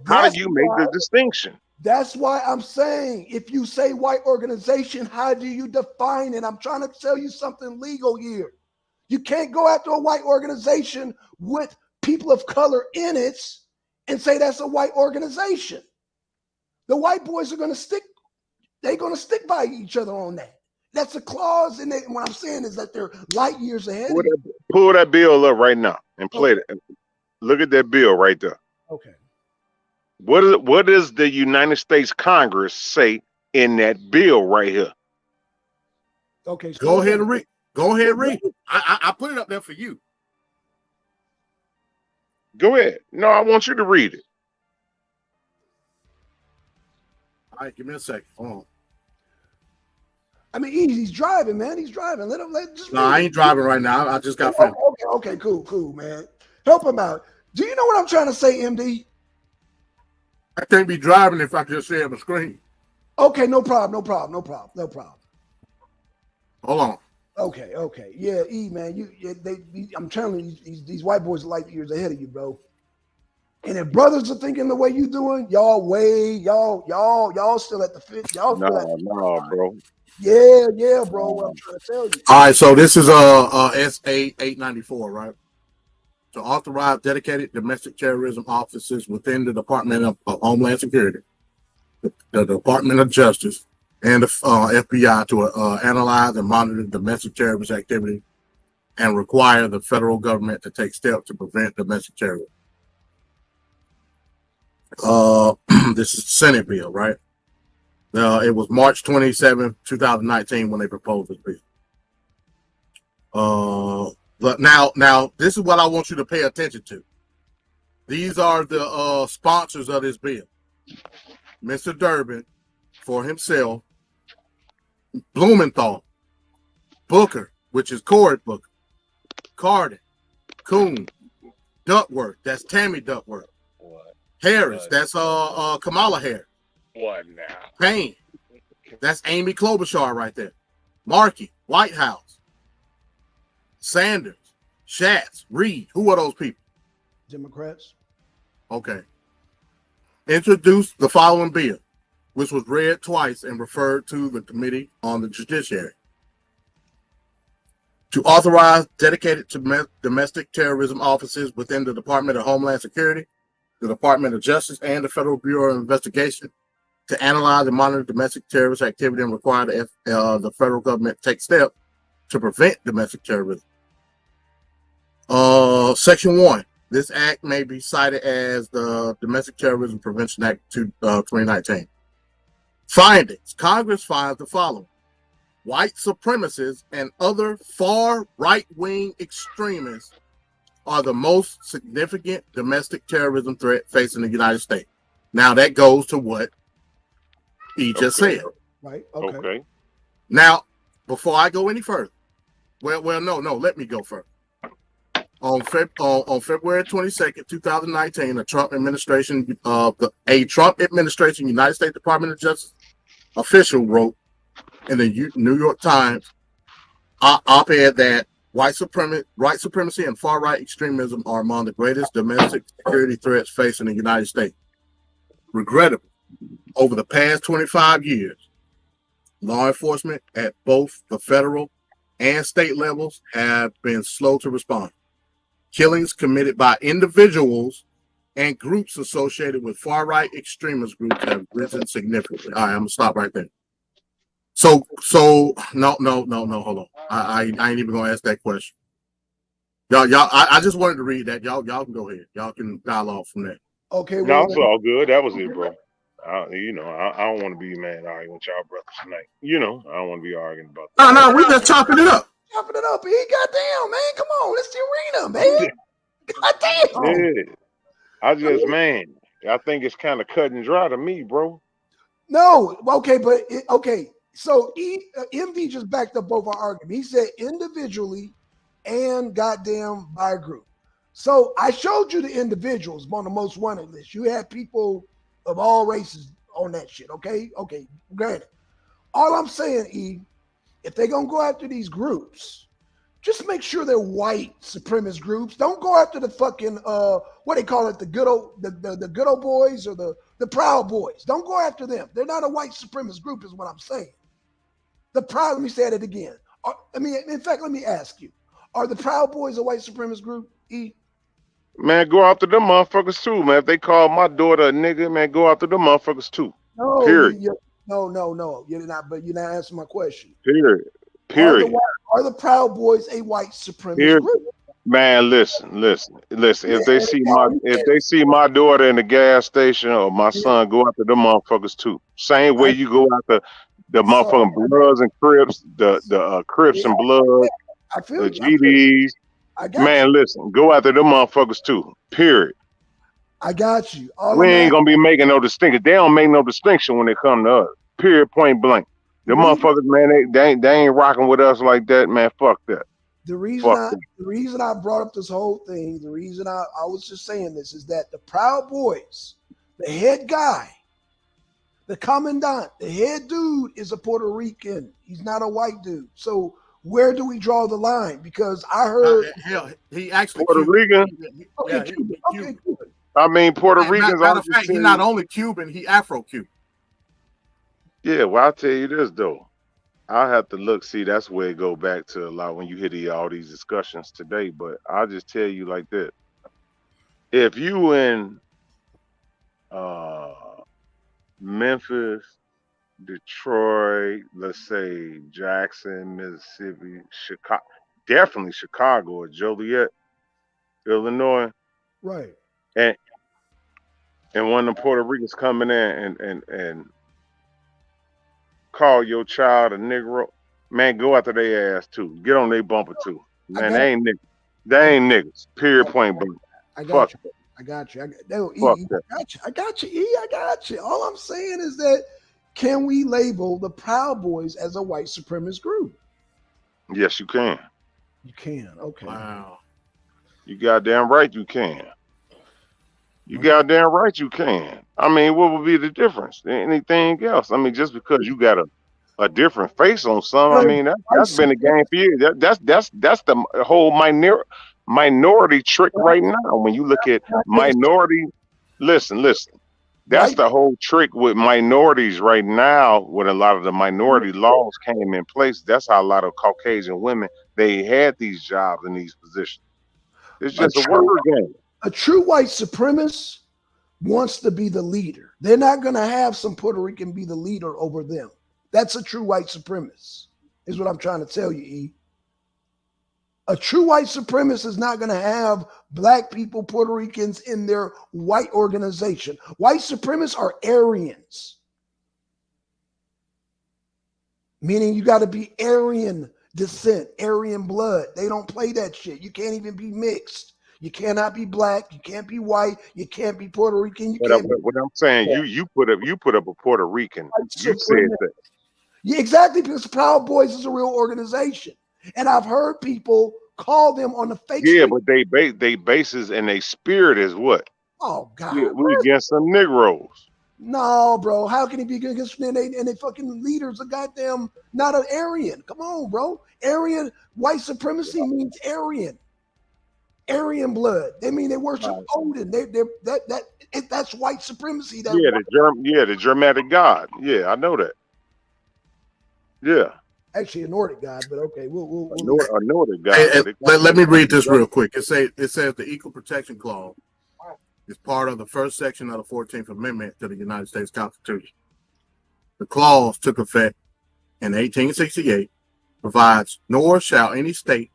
How do you make the distinction? That's why I'm saying, if you say white organization, how do you define it? I'm trying to tell you something legal here. You can't go after a white organization with people of color in it and say that's a white organization. The white boys are going to stick. They're going to stick by each other on that. That's a clause in it. What I'm saying is that they're light years ahead. Pull that bill up right now and play it. Look at that bill right there. Okay. What does the United States Congress say in that bill right here? Okay. So go ahead and read. Go ahead and read. I put it up there for you. Go ahead. No, I want you to read it. All right, give me a second. Hold on. I mean, he's driving, man. He's driving. Let him just. No, I ain't driving right now. I just got finished. Okay, cool, man. Help him out. Do you know what I'm trying to say, MD? I can't be driving if I just say on the screen. Okay, no problem. Hold on. Okay. Yeah, E, man. I'm telling you, these white boys are light years ahead of you, bro. And if brothers are thinking the way you doing, y'all still at the fit. Y'all still at the bro. Yeah, bro. What I'm trying to tell you. All right, so this is SA 894, right? To authorize dedicated domestic terrorism officers within the Department of Homeland Security, the Department of Justice, and the FBI to analyze and monitor domestic terrorist activity and require the federal government to take steps to prevent domestic terrorism. This is the Senate bill, right? It was March 27, 2019 when they proposed this bill. But now this is what I want you to pay attention to. These are the sponsors of this bill. Mr. Durbin for himself, Blumenthal, Booker, which is Cory Booker, Cardin, Coon, Duckworth, that's Tammy Duckworth. What? Harris, that's Kamala Harris. What now? Payne, that's Amy Klobuchar right there. Markey, White House. Sanders, Schatz, Reed, who are those people? Democrats. Okay. Introduced the following bill, which was read twice and referred to the Committee on the Judiciary. To authorize dedicated to domestic terrorism officers within the Department of Homeland Security, the Department of Justice, and the Federal Bureau of Investigation to analyze and monitor domestic terrorist activity and require the federal government to take steps to prevent domestic terrorism. Section 1. This act may be cited as the Domestic Terrorism Prevention Act 2019. Findings. Congress finds the following. White supremacists and other far right-wing extremists are the most significant domestic terrorism threat facing the United States. Now that goes to what he just said. Right. Okay. Now, before I go any further, no, let me go first. On February 22nd, 2019, a Trump administration United States Department of Justice official wrote in the New York Times, op-ed that white supremacy and far-right extremism are among the greatest domestic security threats facing the United States. Regrettably, over the past 25 years, law enforcement at both the federal and state levels have been slow to respond. Killings committed by individuals and groups associated with far-right extremist groups have risen significantly. All right, I'm gonna stop right there. So no, hold on. I ain't even gonna ask that question. Y'all, I just wanted to read that. Y'all can go ahead. Y'all can dialogue from there. Okay, No, well, it's all good. That was it, bro. I don't want to be mad arguing with y'all brothers tonight. I don't want to be arguing about that. No, we just chopping it up. chopping it up. He goddamn, man. Come on, it's the arena, man. Goddamn. Yeah, I think it's kind of cut and dry to me, bro. No, okay, but okay. So MD just backed up both our argument. He said individually and goddamn by group. So I showed you the individuals on the most wanted list. You had people of all races on that shit. Okay, granted. All I'm saying, if they're gonna go after these groups, just make sure they're white supremacist groups. Don't go after the fucking what they call it, the good old boys or the Proud Boys. Don't go after them. They're not a white supremacist group, is what I'm saying. The Proud. Let me say it again. In fact, let me ask you: are the Proud Boys a white supremacist group? Man, go after them motherfuckers too, man. If they call my daughter a nigga, man, go after them motherfuckers too. No, period. No. You're not. But you're not answering my question. Period. Are the Proud Boys a white supremacist group? Man, listen. If they see my daughter in the gas station or my son, go after them motherfuckers too. Same way you go after the motherfucking Bloods and Crips, the Crips and Bloods, the GDs. Man, listen, go after them motherfuckers too. Period. I got you. We ain't gonna be making no distinction. They don't make no distinction when they come to us. Period. Point blank. The motherfuckers, man, they ain't rocking with us like that, man. Fuck that. The reason I brought up this whole thing, the reason I was just saying this is that the Proud Boys, the head guy, the commandant, the head dude is a Puerto Rican. He's not a white dude. So where do we draw the line? Because I heard hell, he actually Puerto Rican. Cuban. I mean, Puerto Ricans. Matter of fact, he's not only Cuban, he Afro-Cuban. Yeah, well, I'll tell you this though. I have to look. See, that's where it go back to a lot when you hear all these discussions today. But I'll just tell you like this: if you in Memphis, Detroit, let's say Jackson, Mississippi, Chicago, definitely Chicago or Joliet, Illinois, right? And one of the Puerto Ricans coming in and call your child a Negro, man, go after their ass too. Get on their bumper too. Man, they ain't niggas. They ain't niggas. Period. Point blank. I got you. I got you. All I'm saying is that can we label the Proud Boys as a white supremacist group? Yes, you can. You can. Okay. Wow. You goddamn right you can. You goddamn right you can. I mean, what would be the difference? Anything else? I mean, just because you got a different face on some, I mean, that's been a game for you. That's the whole minority trick right now. When you look at minority, listen. That's the whole trick with minorities right now. When a lot of the minority laws came in place, that's how a lot of Caucasian women, they had these jobs in these positions. It's just a worker game. A true white supremacist wants to be the leader. They're not going to have some Puerto Rican be the leader over them. That's a true white supremacist, is what I'm trying to tell you, E. A true white supremacist is not going to have black people, Puerto Ricans in their white organization. White supremacists are Aryans, meaning you got to be Aryan descent, Aryan blood. They don't play that shit. You can't even be mixed. You cannot be black. You can't be white. You can't be Puerto Rican. What I'm saying, you put up a Puerto Rican. You said that. Yeah, exactly, because Proud Boys is a real organization, and I've heard people call them on the fake. Yeah, but they bases and they spirit is what? Oh God, we against some Negroes. No, bro. How can he be against and they fucking leaders are goddamn not an Aryan? Come on, bro. Aryan white supremacy means Aryan. Aryan blood. They mean they worship Odin. That's white supremacy. The Germanic god. Yeah, I know that. Yeah. Actually a Nordic god, but okay, we'll a Nordic god. Hey, let me read this real quick. It says the Equal Protection Clause is part of the first section of the 14th Amendment to the United States Constitution. The clause took effect in 1868, provides, nor shall any state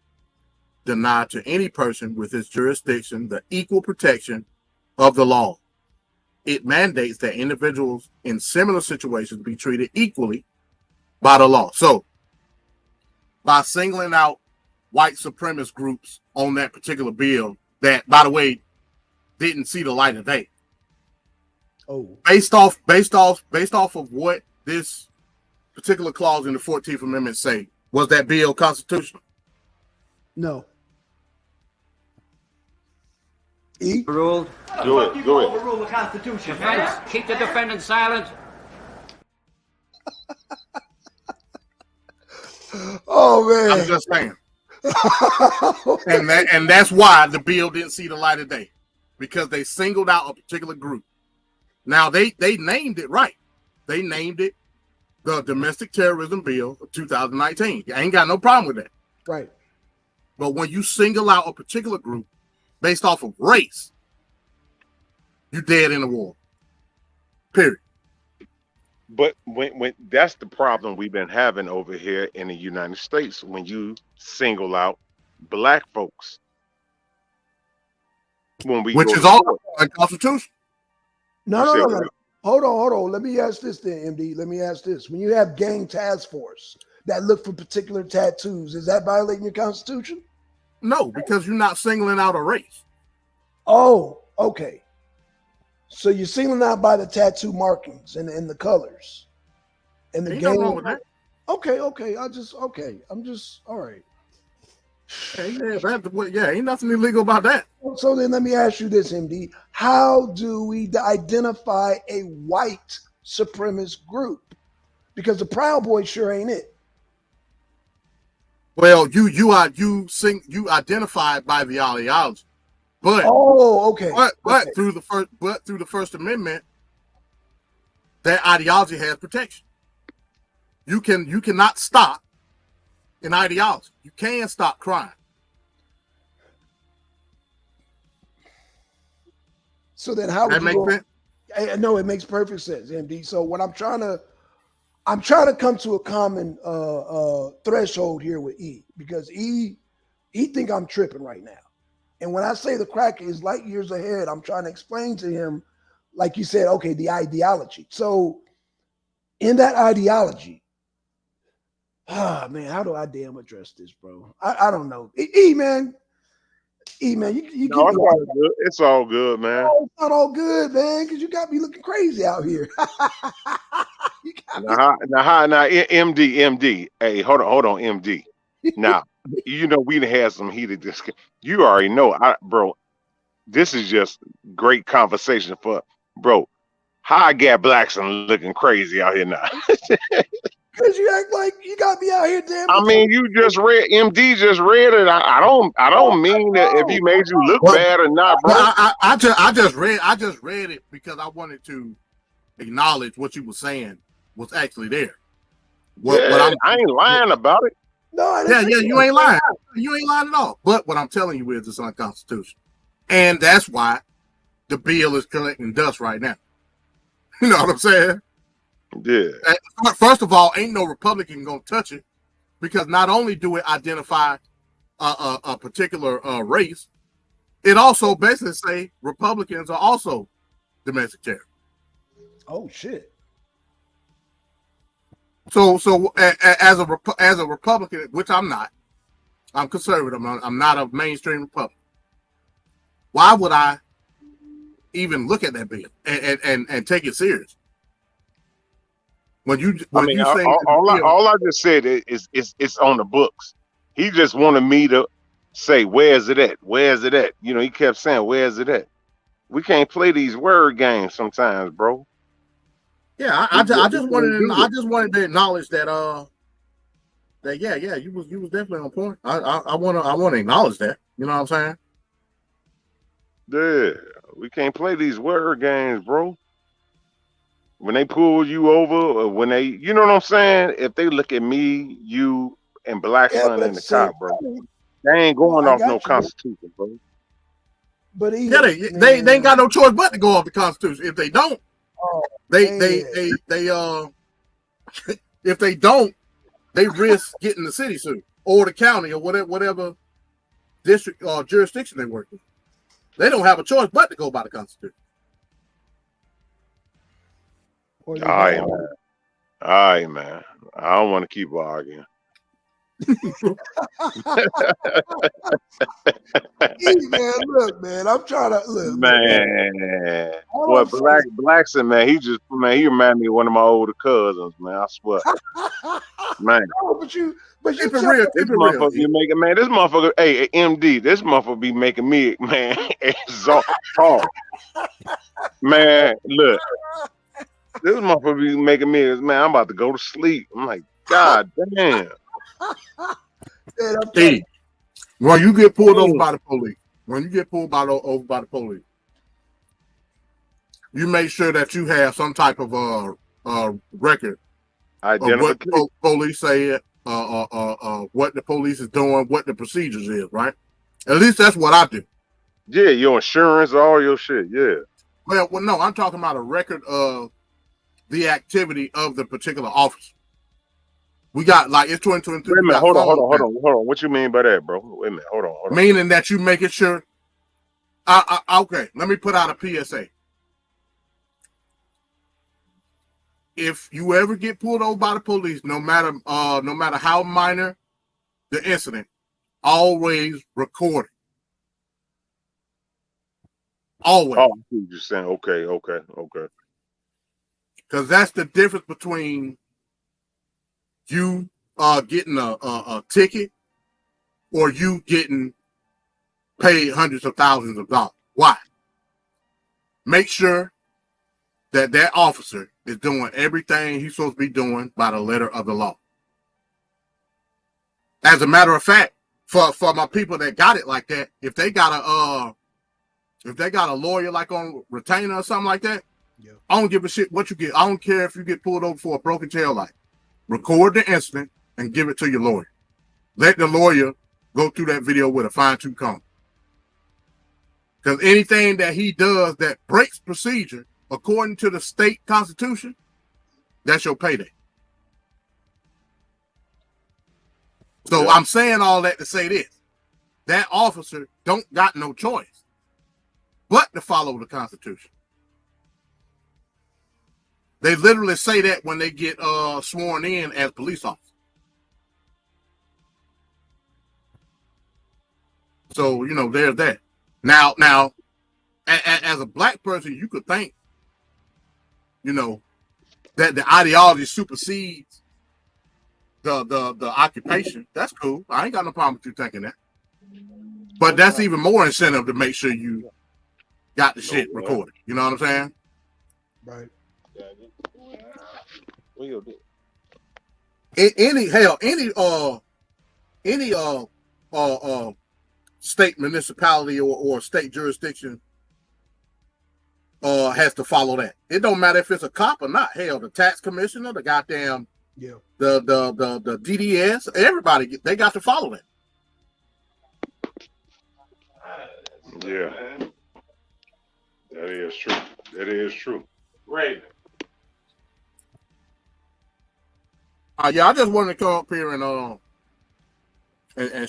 deny to any person with its jurisdiction the equal protection of the law. It mandates that individuals in similar situations be treated equally by the law. So, by singling out white supremacist groups on that particular bill, that, by the way, didn't see the light of day. Oh, based off of what this particular clause in the 14th Amendment say, was that bill constitutional? No. E? Ruled. Go ahead. Overrule the Constitution. Defense, keep the defendant silent. Oh man. I'm just saying. and that's why the bill didn't see the light of day, because they singled out a particular group. Now they named it right. They named it the Domestic Terrorism Bill of 2019. I ain't got no problem with that. Right. But when you single out a particular group based off of race, you dead in the war. Period. But when that's the problem we've been having over here in the United States, when you single out black folks, which is all unconstitutional. No. Hold on. Let me ask this then, MD. Let me ask this. When you have gang task force that look for particular tattoos, is that violating your Constitution? No, because you're not singling out a race. Oh, okay. So you're singling out by the tattoo markings and the colors and the Ain't gang. nothing wrong with that. Okay. I'm just all right. Ain't nothing illegal about that. So then let me ask you this, MD. How do we identify a white supremacist group? Because the Proud Boys sure ain't it. Well, you identify it by the ideology. But okay. But through the First Amendment, that ideology has protection. You cannot stop an ideology. You can stop crime. So then how would that make sense? No, it makes perfect sense, MD. So what I'm trying to come to a common threshold here with E, because he think I'm tripping right now. And when I say the cracker is light years ahead, I'm trying to explain to him, like you said, okay, the ideology. So in that ideology, man, how do I damn address this, bro? I don't know. E man, you no, it's all good, man. No, it's not all good, man, because you got me looking crazy out here. Now, MD. Hey, hold on, MD. Now, you know we done had some heated discussion. You already know, bro. This is just great conversation for, bro. How I got Blackson looking crazy out here now? Because you act like you got me out here, damn. I mean, you just read, MD just read it. I don't mean that if he made you look bad or not, bro. I just read it because I wanted to acknowledge what you were saying was actually there. I ain't lying about it. No, you ain't lying. You ain't lying at all. But what I'm telling you is it's unconstitutional. And that's why the bill is collecting dust right now. You know what I'm saying? Yeah. First of all, ain't no Republican gonna touch it, because not only do it identify a particular race, it also basically say Republicans are also domestic terrorists. Oh shit. So as a Republican, which I'm not, I'm conservative. I'm not a mainstream Republican. Why would I even look at that bill and take it serious? All I just said is it's on the books. He just wanted me to say, where's it at? Where's it at? You know, he kept saying, where's it at? We can't play these word games sometimes, bro. Yeah, I just wanted to acknowledge that you was definitely on point. I wanna acknowledge that. You know what I'm saying? Yeah, we can't play these word games, bro. When they pull you over, or when they, you know what I'm saying? If they look at me, you, and Black Yeah, Son but at in the the same cop, bro, time, they ain't no, going I off no got you, bro. Constitution, bro. But he, Yeah, they ain't got no choice but to go off the Constitution. If they don't, oh, they man. if they don't, they risk getting the city sued or the county or whatever district or jurisdiction they work in. They don't have a choice but to go by the Constitution. Or All they right, don't. man. All right, man. I don't want to keep arguing. Man, look, man, I'm trying to look, man. Man, All boy, I'm saying Blackson, man, he reminded me of one of my older cousins, man. I swear, man. no, but you Keep it tell real. This Keep it real. motherfucker be making, man. This motherfucker, hey, MD, this motherfucker be making me, man, talk, man. Look, this motherfucker be making me, man. I'm about to go to sleep. I'm like, God damn. man, I'm trying Hey, to, when you get pulled over Damn. by the police, over by the police, you make sure that you have some type of record of what Identification. police say, what the police is doing, what the procedures is, right? At least that's what I do. Yeah, your insurance, all your shit. Yeah. Well, no, I'm talking about a record of the activity of the particular officer. We got like it's 2022. Wait a We minute. got Hold on. phones now, Hold on. What you mean by that, bro? Wait a minute. Hold on. meaning that you making sure. Okay, let me put out a PSA. If you ever get pulled over by the police, no matter how minor the incident, always record it. Always. Oh, I see what you're saying. Okay. Because that's the difference between you getting a ticket or you getting paid hundreds of thousands of dollars. Why? Make sure that officer is doing everything he's supposed to be doing by the letter of the law. As a matter of fact, for my people that got it like that, if they got a lawyer like on retainer or something like that, yeah. I don't give a shit what you get. I don't care if you get pulled over for a broken tail light. Record the incident and give it to your lawyer. Let the lawyer go through that video with a fine-tooth comb. Because anything that he does that breaks procedure according to the state constitution, that's your payday. So I'm saying all that to say this. That officer don't got no choice but to follow the Constitution. They literally say that when they get sworn in as police officers. So, there's that. Now, as a black person, you could think, that the ideology supersedes the occupation. That's cool. I ain't got no problem with you thinking that. But that's even more incentive to make sure you got the shit recorded. You know what I'm saying? Right. Any state municipality or state jurisdiction has to follow that. It don't matter if it's a cop or not. Hell, the tax commissioner, the goddamn the DDS, everybody, they got to follow that. Yeah. That is true. Right. Yeah, I just wanted to come up here and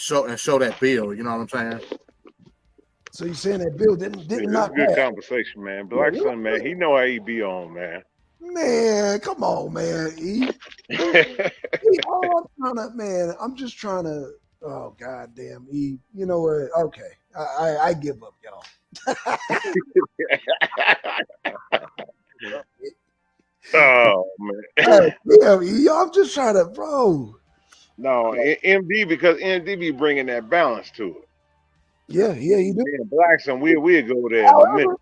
show that bill. You know what I'm saying? So you saying that bill didn't It's not a good pass? conversation, man. Black Son, man, he know how he be on, man. Man, come on, man. I'm just trying to. Oh goddamn, E. You know what? Okay, I give up, y'all. Oh man. Yeah, E, I'm just trying to, bro. No, MD, because MD be bringing that balance to it. Yeah, he do. Me and Blackson, we'll go there in a minute.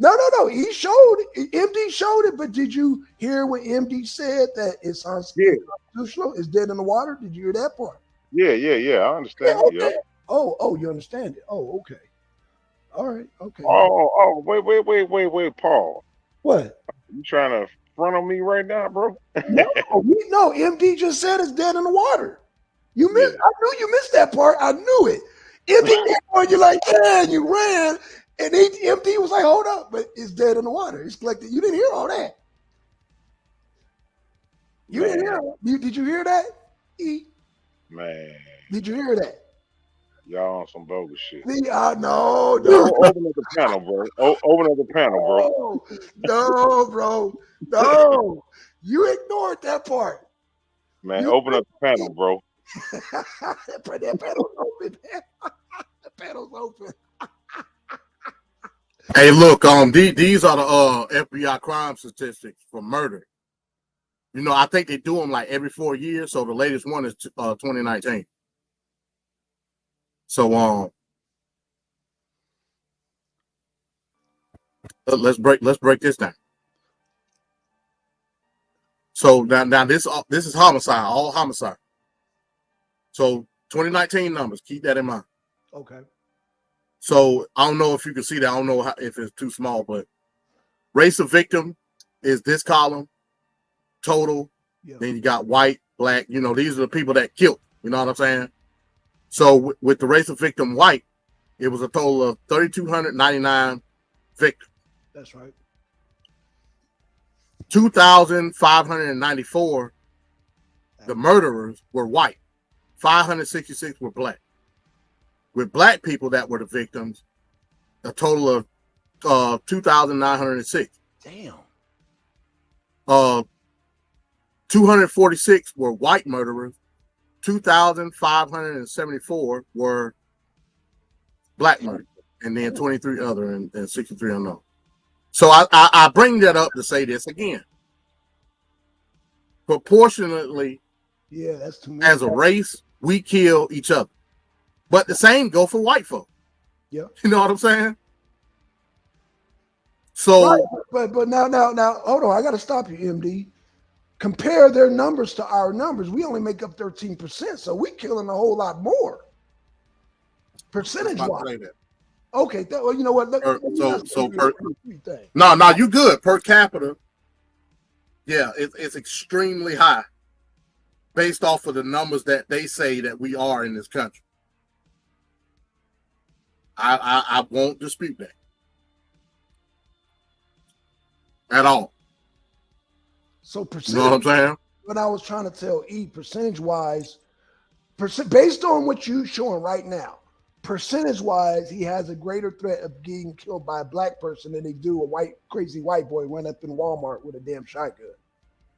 No. He showed it. MD showed it, but did you hear what MD said that it's unconstitutional? It's dead in the water. Did you hear that part? Yeah. I understand it. Okay. Yep. Oh, you understand it. Oh, okay. All right. Okay. Oh, wait, Paul. What? You trying to front on me right now, bro? No. MD just said it's dead in the water. You missed. Yeah. I knew you missed that part. I knew it. MD came on you like, yeah, and you ran, and MD was like, hold up, but it's dead in the water. It's collected. You didn't hear all that. You didn't hear. Did you hear that? Man. Did you hear that? Y'all on some bogus shit. No. Open up the panel, bro. Open up the panel, bro. No, bro. No. You ignored that part. Man, open up the panel, bro. that panel's open. The panel's open. Hey, look, these are the FBI crime statistics for murder. You know, I think they do them like every 4 years. So the latest one is 2019. So let's break this down. So now this is homicide, all homicide. So 2019 numbers, keep that in mind. Okay. So I don't know if you can see that. I don't know if it's too small, but race of victim is this column, total. Yeah. Then you got white, black. You know, these are the people that killed. You know what I'm saying? So with the race of victim white, it was a total of 3,299 victims. That's right. 2,594, the murderers were white. 566 were black. With black people that were the victims, a total of 2,906. Damn. 246 were white murderers. 2,574 were black murderers, and then 23 other and 63 unknown. So I bring that up to say this again. Proportionately, yeah, that's too many. As a race, we kill each other. But the same go for white folk. Yeah. You know what I'm saying? So right. But now hold on, I gotta stop you, MD. Compare their numbers to our numbers. We only make up 13%, so we're killing a whole lot more. Percentage wise. Okay, well, you know what? No, you good. Per capita, yeah, it's extremely high based off of the numbers that they say that we are in this country. I won't dispute that at all. So percentage, you know what I'm saying? What I was trying to tell percentage wise, based on what you're showing right now, percentage wise, he has a greater threat of getting killed by a black person than they do a crazy white boy went up in Walmart with a damn shotgun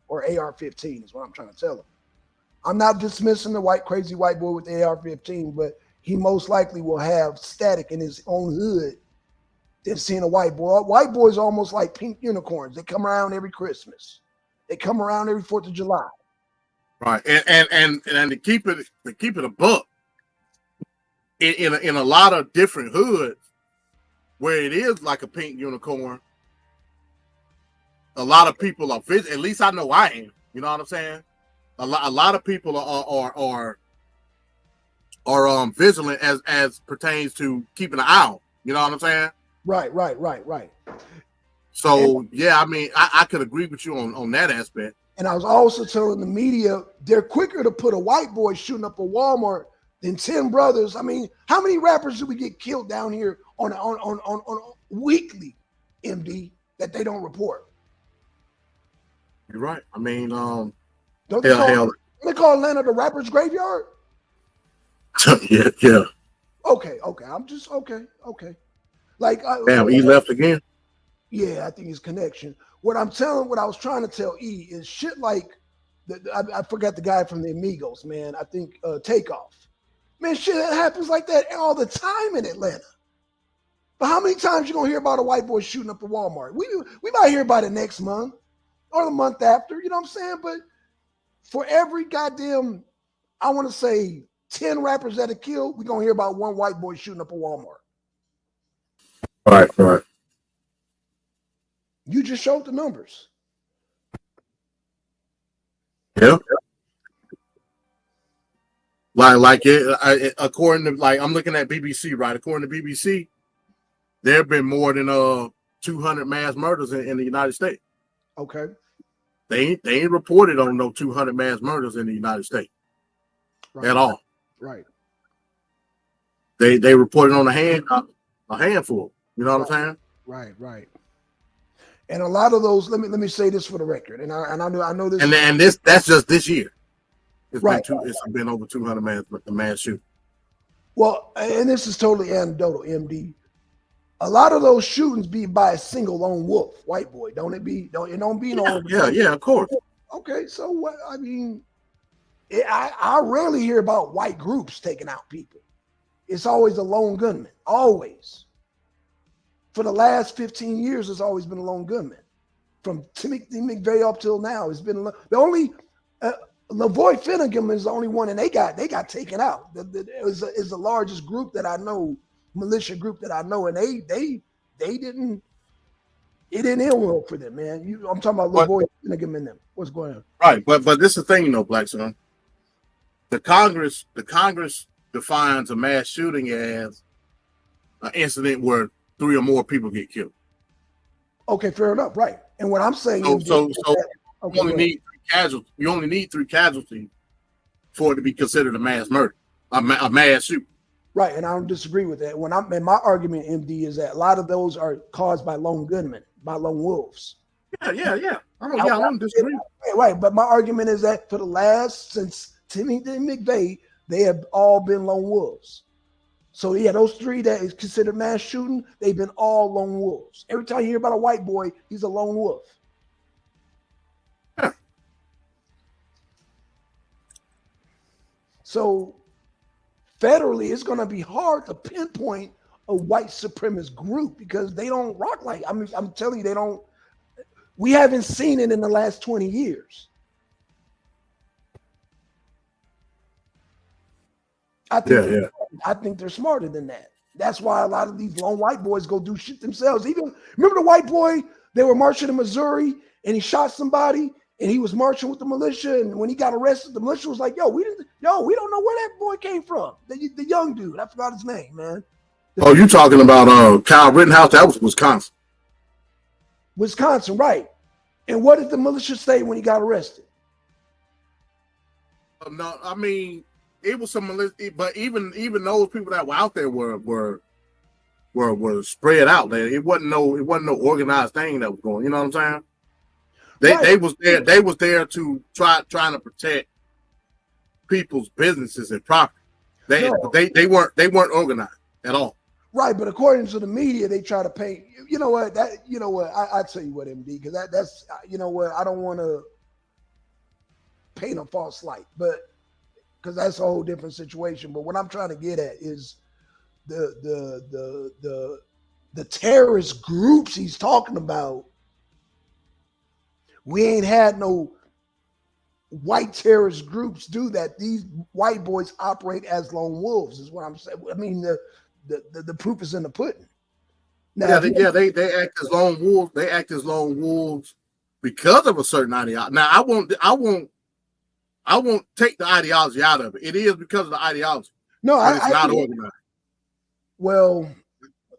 or AR-15 is what I'm trying to tell him. I'm not dismissing the crazy white boy with the AR-15, but he most likely will have static in his own hood than seeing a white boy. White boys are almost like pink unicorns. They come around every Christmas. They come around every 4th of July. Right. And to keep it a buck, in a lot of different hoods where it is like a pink unicorn, a lot of people are at least I know I am. You know what I'm saying? A lot of people are vigilant as pertains to keeping an eye on. You know what I'm saying? Right. So yeah, I mean, I could agree with you on that aspect. And I was also telling the media they're quicker to put a white boy shooting up a Walmart than 10 brothers. I mean, how many rappers do we get killed down here on weekly, MD, that they don't report? You're right. I mean, don't they call Atlanta the rappers graveyard? yeah. Okay. I'm just okay. Like, damn, E left again. Yeah, I think his connection. What I was trying to tell E is shit like I forgot the guy from the Amigos, man. I think Takeoff. Man, shit that happens like that all the time in Atlanta. But how many times you gonna hear about a white boy shooting up a Walmart? We might hear about it next month or the month after, you know what I'm saying? But for every goddamn, I want to say 10 rappers that are killed, we're gonna hear about one white boy shooting up a Walmart. Right. You just showed the numbers. Yeah. According to I'm looking at BBC, right? According to BBC, there have been more than 200 mass murders in the United States. Okay. They ain't reported on no 200 mass murders in the United States at all. Right. They reported on a handful. You know what I'm saying? Right. And a lot of those. Let me say this for the record, and I know this. And that's just this year. It's been over 200 mass shootings. Well, and this is totally anecdotal, MD. A lot of those shootings be by a single lone wolf, white boy. Don't it be? It don't be no. Yeah, of course. Okay, so what? I mean, I rarely hear about white groups taking out people. It's always a lone gunman. Always. For the last 15 years, it's always been a lone gunman. From Timothy McVeigh up till now, it's been the only. Lavoy Finnegan is the only one, and they got taken out. Is the largest group that I know, militia group that I know, and they didn't. It didn't end well for them, man. I'm talking about Lavoy Finnegan and them. What's going on? Right, but this is the thing, Blackson. The Congress defines a mass shooting as an incident where 3 or more people get killed. Okay, fair enough. Right, and what I'm saying you only need 3 casualties for it to be considered a mass murder, a mass shooting. Right, and I don't disagree with that. My argument, MD, is that a lot of those are caused by lone gunmen, by lone wolves. Yeah. I don't disagree. Right, but my argument is that since Timothy McVeigh, they have all been lone wolves. So yeah, those 3 that is considered mass shooting, they've been all lone wolves. Every time you hear about a white boy, he's a lone wolf. Yeah. So federally, it's going to be hard to pinpoint a white supremacist group because they don't rock like. I'm telling you, they don't. We haven't seen it in the last 20 years. I think they're smarter than that. That's why a lot of these lone white boys go do shit themselves. Even remember the white boy, they were marching in Missouri and he shot somebody and he was marching with the militia. And when he got arrested, the militia was like, we don't know where that boy came from. The young dude, I forgot his name, man. You talking about Kyle Rittenhouse? That was Wisconsin. Wisconsin, right. And what did the militia say when he got arrested? No, I mean, it was some militia, but even those people that were out there were spread out. There, it wasn't no organized thing that was going. You know what I'm saying? They was there. They was there to trying to protect people's businesses and property. They weren't organized at all. Right, but according to the media, they try to paint. You know what? I tell you what, MD, because that's I don't want to paint a false light, but because that's a whole different situation. But what I'm trying to get at is the terrorist groups he's talking about. We ain't had no white terrorist groups do that. These white boys operate as lone wolves, is what I'm saying. I mean, the proof is in the pudding. Now, they act as lone wolves. They act as lone wolves because of a certain ideology. Now, I won't take the ideology out of it. It is because of the ideology. No, it's not organized. Well,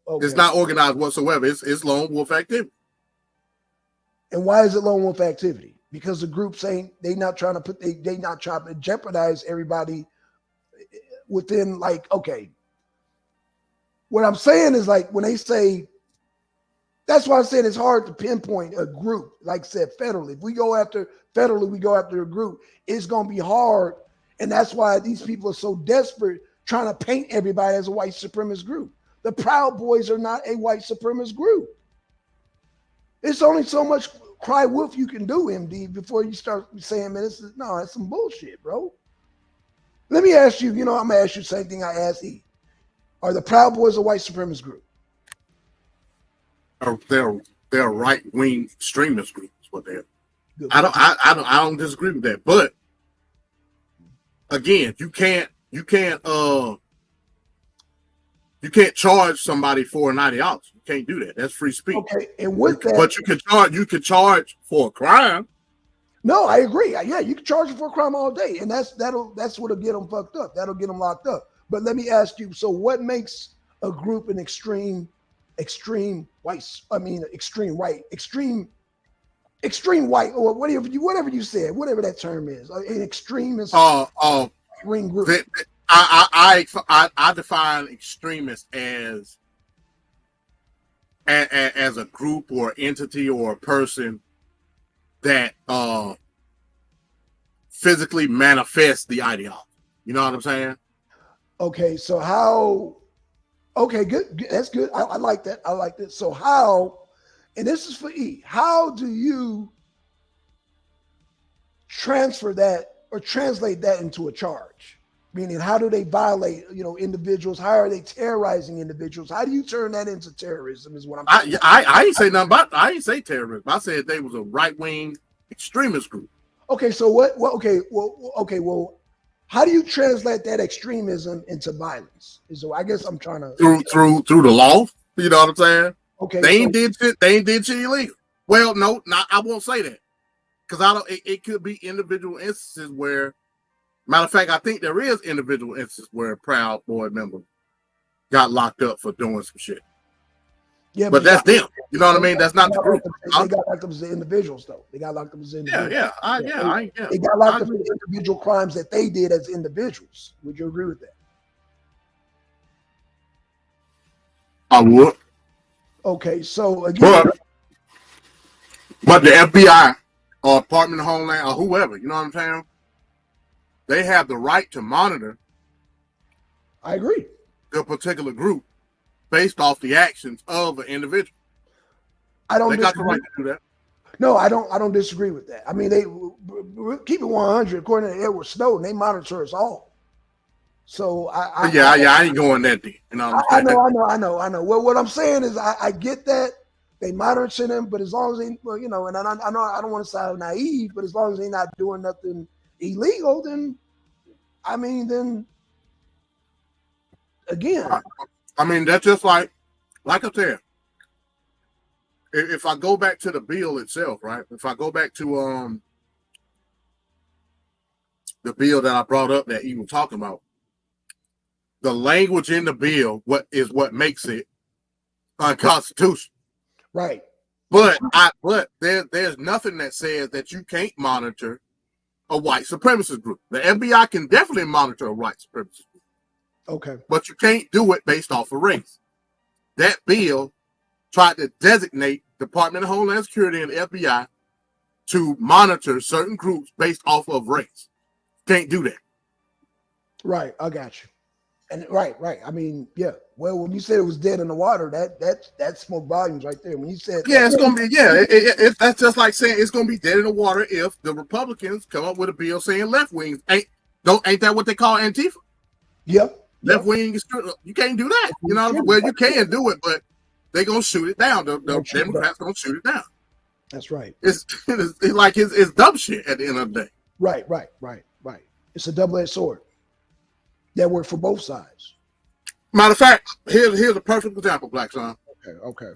okay. It's not organized whatsoever. It's lone wolf activity. And why is it lone wolf activity? Because the groups they not trying to jeopardize everybody within, like, okay. What I'm saying is, like, when they say, that's why I'm saying it's hard to pinpoint a group. Like I said, federally, if we go after a group, it's going to be hard. And that's why these people are so desperate trying to paint everybody as a white supremacist group. The Proud Boys are not a white supremacist group. It's only so much cry wolf you can do, MD, before you start saying, man, that's some bullshit, bro. Let me ask you, I'm going to ask you the same thing I asked E. Are the Proud Boys a white supremacist group? They're a right-wing extremist group. Is what they're. I don't disagree with that, but again, you can't charge somebody for an ideology. can't do that. That's free speech. Okay, and with that, but you can charge for a crime. No, I agree. Yeah, you can charge them for a crime all day, and that's what'll get them fucked up. That'll get them locked up. But let me ask you: so, what makes a group an extreme white? I mean, extreme white, or whatever you said, whatever that term is, an extremist extreme group. I define extremist as a group or entity or a person that physically manifests the ideology. You know what I'm saying? Okay, so how? Okay, good. That's good. I like that. I like that. So how? And this is for E. How do you transfer that or translate that into a charge? Meaning, how do they violate, individuals? How are they terrorizing individuals? How do you turn that into terrorism? Is what I'm saying. I ain't say nothing about. I ain't say terrorism. I said they was a right-wing extremist group. Okay, so what? Okay, well, how do you translate that extremism into violence? So I guess I'm trying to through the law. You know what I'm saying? Okay, they ain't did shit illegal. Well, no, I won't say that because it could be individual instances where. Matter of fact, I think there is individual instances where a Proud Boy member got locked up for doing some shit. Yeah, but that's them. You know what I mean? That's not the group. They got locked up as individuals, though. They got locked up as individuals. Yeah. They got locked up for the individual crimes that they did as individuals. Would you agree with that? I would. Okay, so again, but the FBI or Department of Homeland or whoever, you know what I'm saying? They have the right to monitor. I agree. The particular group based off the actions of an individual. I don't. They got the right to do that. No, I don't disagree with that. I mean, they keep it 100. According to Edward Snowden, they monitor us all. So I ain't going that deep. You know, I know. Well, what I'm saying is, I get that they monitor them, but as long as they, and I know I don't want to sound naive, but as long as they're not doing nothing illegal, then again, I mean that's just like I said. If I go back to the bill itself, right? If I go back to the bill that I brought up that you were talking about, the language in the bill what makes it unconstitutional. Right. But there's nothing that says that you can't monitor a white supremacist group. The FBI can definitely monitor a white supremacist group. Okay. But you can't do it based off of race. That bill tried to designate Department of Homeland Security and the FBI to monitor certain groups based off of race. Can't do that. Right, I got you. And right. I mean, yeah. Well, when you said it was dead in the water, that spoke volumes right there. When you said it's gonna be that's just like saying it's gonna be dead in the water if the Republicans come up with a bill saying left wings ain't that what they call Antifa? Yep. Left wing is you can't do that. You know, well you can do it, but they're gonna shoot it down. The Democrats gonna shoot it down. That's right. It's like it's dumb shit at the end of the day. Right. It's a double-edged sword. That work for both sides. Matter of fact, here's a perfect example, Blackson. Okay.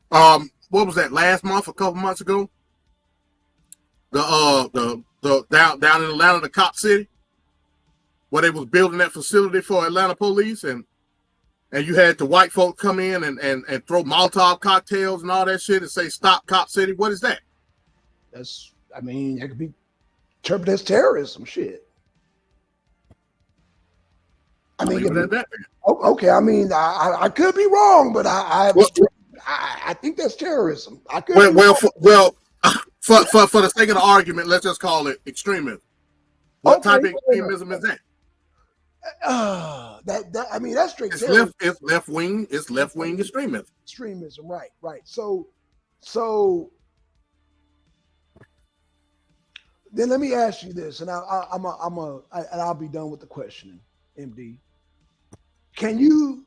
What was that last month? A couple months ago? The down in Atlanta, the Cop City, where they was building that facility for Atlanta police, and you had the white folk come in and throw Molotov cocktails and all that shit and say "Stop Cop City." What is that? That could be interpreted as terrorism. Shit. I mean, I could be wrong, but I think that's terrorism. I could. For the sake of the argument, let's just call it extremism. What type of extremism is that? That's straight. It's left wing. It's left wing extremism. Extremism, right. So then let me ask you this, and I'll be done with the questioning, MD. Can you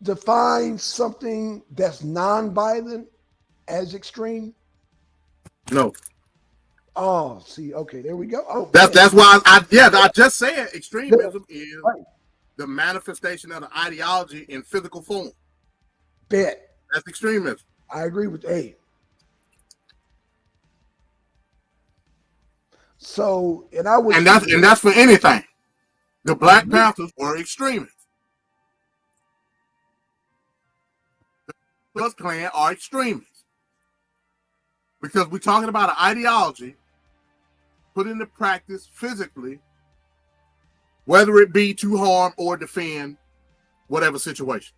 define something that's non-violent as extreme? No. Oh, see, okay, there we go. Oh, that's why I just said extremism is the manifestation of the ideology in physical form. Bet. That's extremism. I agree with A. So, and I would, And that's for anything. The Black Panthers were extremists. The Klan are extremists because we're talking about an ideology put into practice physically, whether it be to harm or defend whatever situation.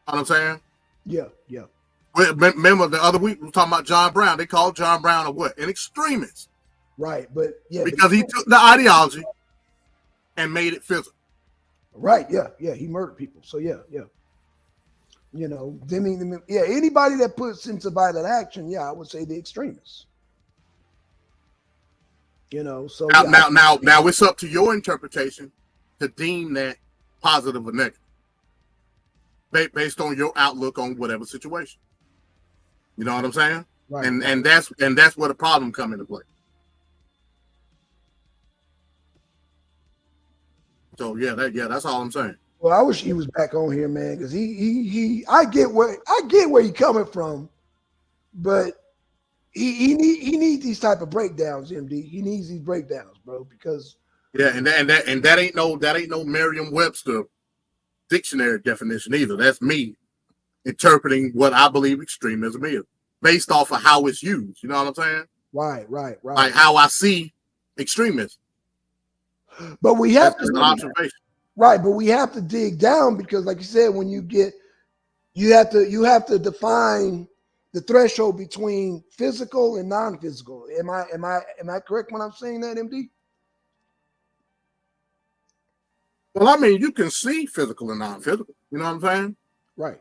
You know what I'm saying? yeah, yeah. Remember the other week we were talking about John Brown. They called John Brown a what? An extremist. Right, but yeah, Because he took the ideology and made it physical. right, yeah, yeah. He murdered people. So yeah, yeah. You know, yeah. Anybody that puts into violent action, yeah, I would say the extremists. You know, so Now it's up to your interpretation to deem that positive or negative, based on your outlook on whatever situation. You know what I'm saying? right. And that's where the problem come into play. So that's all I'm saying. Well, I wish he was back on here, man, because I get where he's coming from, but he needs these type of breakdowns, MD. He needs these breakdowns, bro, because And that ain't no Merriam-Webster dictionary definition either. That's me interpreting what I believe extremism is based off of how it's used. You know what I'm saying? right. Like how I see extremism. But we have That's to an observation. right, but we have to dig down because, like you said, when you have to define the threshold between physical and non-physical. Am I correct when I'm saying that, MD? Well, I mean, you can see physical and non-physical. You know what I'm saying? Right.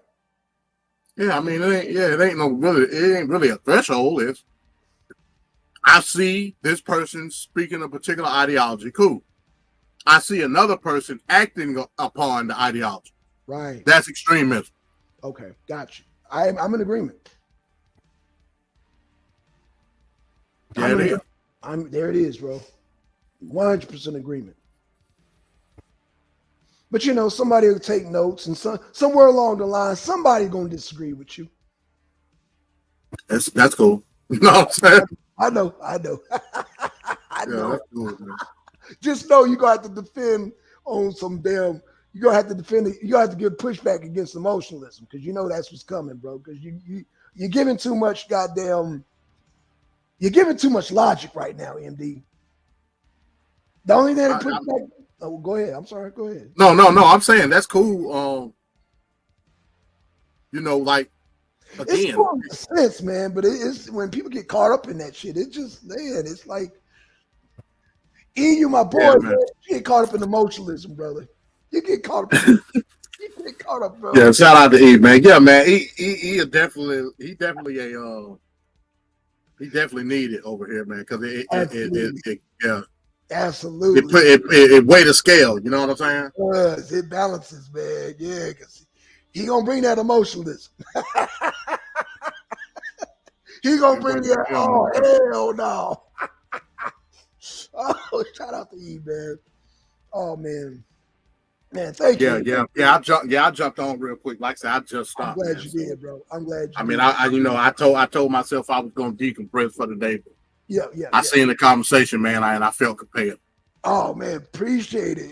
Yeah, I mean, it ain't really a threshold. It's I see this person speaking a particular ideology. Cool. I see another person acting upon the ideology. Right. That's extremism. Okay, got you. I'm in agreement. Yeah, it is. There it is, bro. 100% agreement. But you know, somebody will take notes, and somewhere along the line, somebody's gonna disagree with you. That's cool. You know what I'm saying? I know. I Yeah, know. that's cool, man. Just know you're gonna have to defend on some damn. You're gonna have to defend it. You have to give pushback against emotionalism because you know that's what's coming, bro. Because you're giving too much goddamn. You're giving too much logic right now, MD. The only thing that puts back. Oh, go ahead. I'm sorry. Go ahead. No. I'm saying that's cool. You know, like again, It's common sense, man. But it's when people get caught up in that shit. It just, man, it's like. You my boy, Yeah, man. You get caught up in emotionalism, brother. You get caught up. You get caught up, bro. yeah. Shout out to E, man. Yeah, man. He definitely needed over here, man. Because it Absolutely. It weighed the scale. You know what I'm saying? It balances, man. Yeah, because he gonna bring that emotionalism. He gonna bring that. Oh hell no. Oh, shout out to E, man. Oh man, thank you. Yeah. I jumped on real quick. Like I said, I just stopped. I'm glad you did, bro. I'm glad you. I mean, did. I told myself I was going to decompress for the day. But Yeah. I seen the conversation, man, and I felt compelled. Oh man, appreciate it,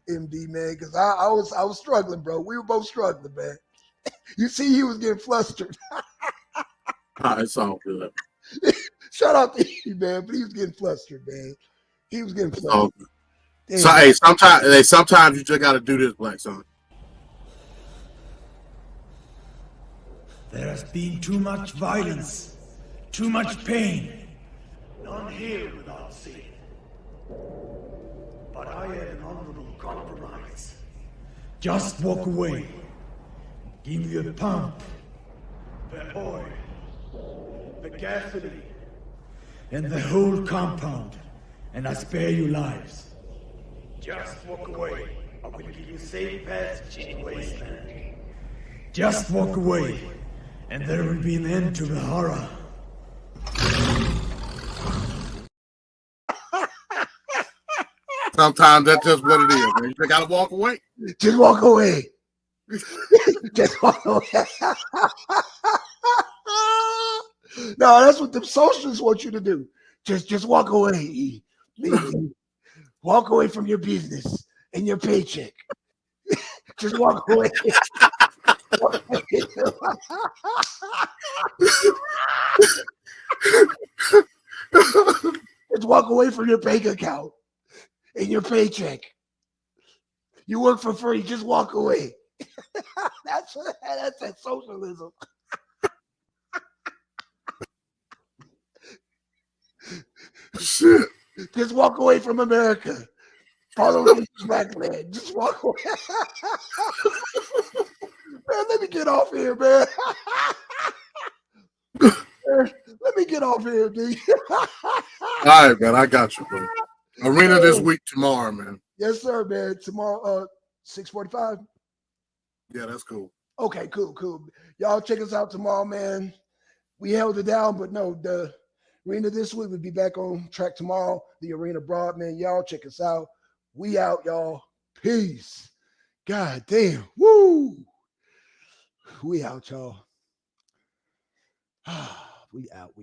MD, man, because I was struggling, bro. We were both struggling, man. You see, he was getting flustered. It's all good. Shout out to you, man, but he was getting flustered, man. He was getting flustered. So hey, sometimes you just got to do this, Black Son. There has been too much violence, too much pain. None here without sin. But I have an honorable compromise. Just walk away. Give me the pump, the oil, the gasoline, and the whole compound, and I spare you lives. Just walk away. I will give you safe passage in the wasteland. Just walk away, and there will be an end to the horror. Sometimes that's just what it is, man. You just gotta walk away. Just walk away. Just walk away. No, that's what the socialists want you to do. Just walk away. E. Walk away from your business and your paycheck. Just walk away. Just walk away from your bank account and your paycheck. You work for free. Just walk away. That's that socialism. Shit. Just walk away from America. Follow the black man. Just walk away. Man, let me get off here, man. Let me get off here, dude. All right, man. I got you, bro. Arena this week tomorrow, man. Yes, sir, man. Tomorrow, 6:45. Yeah, that's cool. Okay, cool. Y'all check us out tomorrow, man. We held it down, but no, the Arena this week. We'll be back on track tomorrow. The Arena Broad, man. Y'all check us out. We out, y'all. Peace. God damn. Woo. We out, y'all. We out.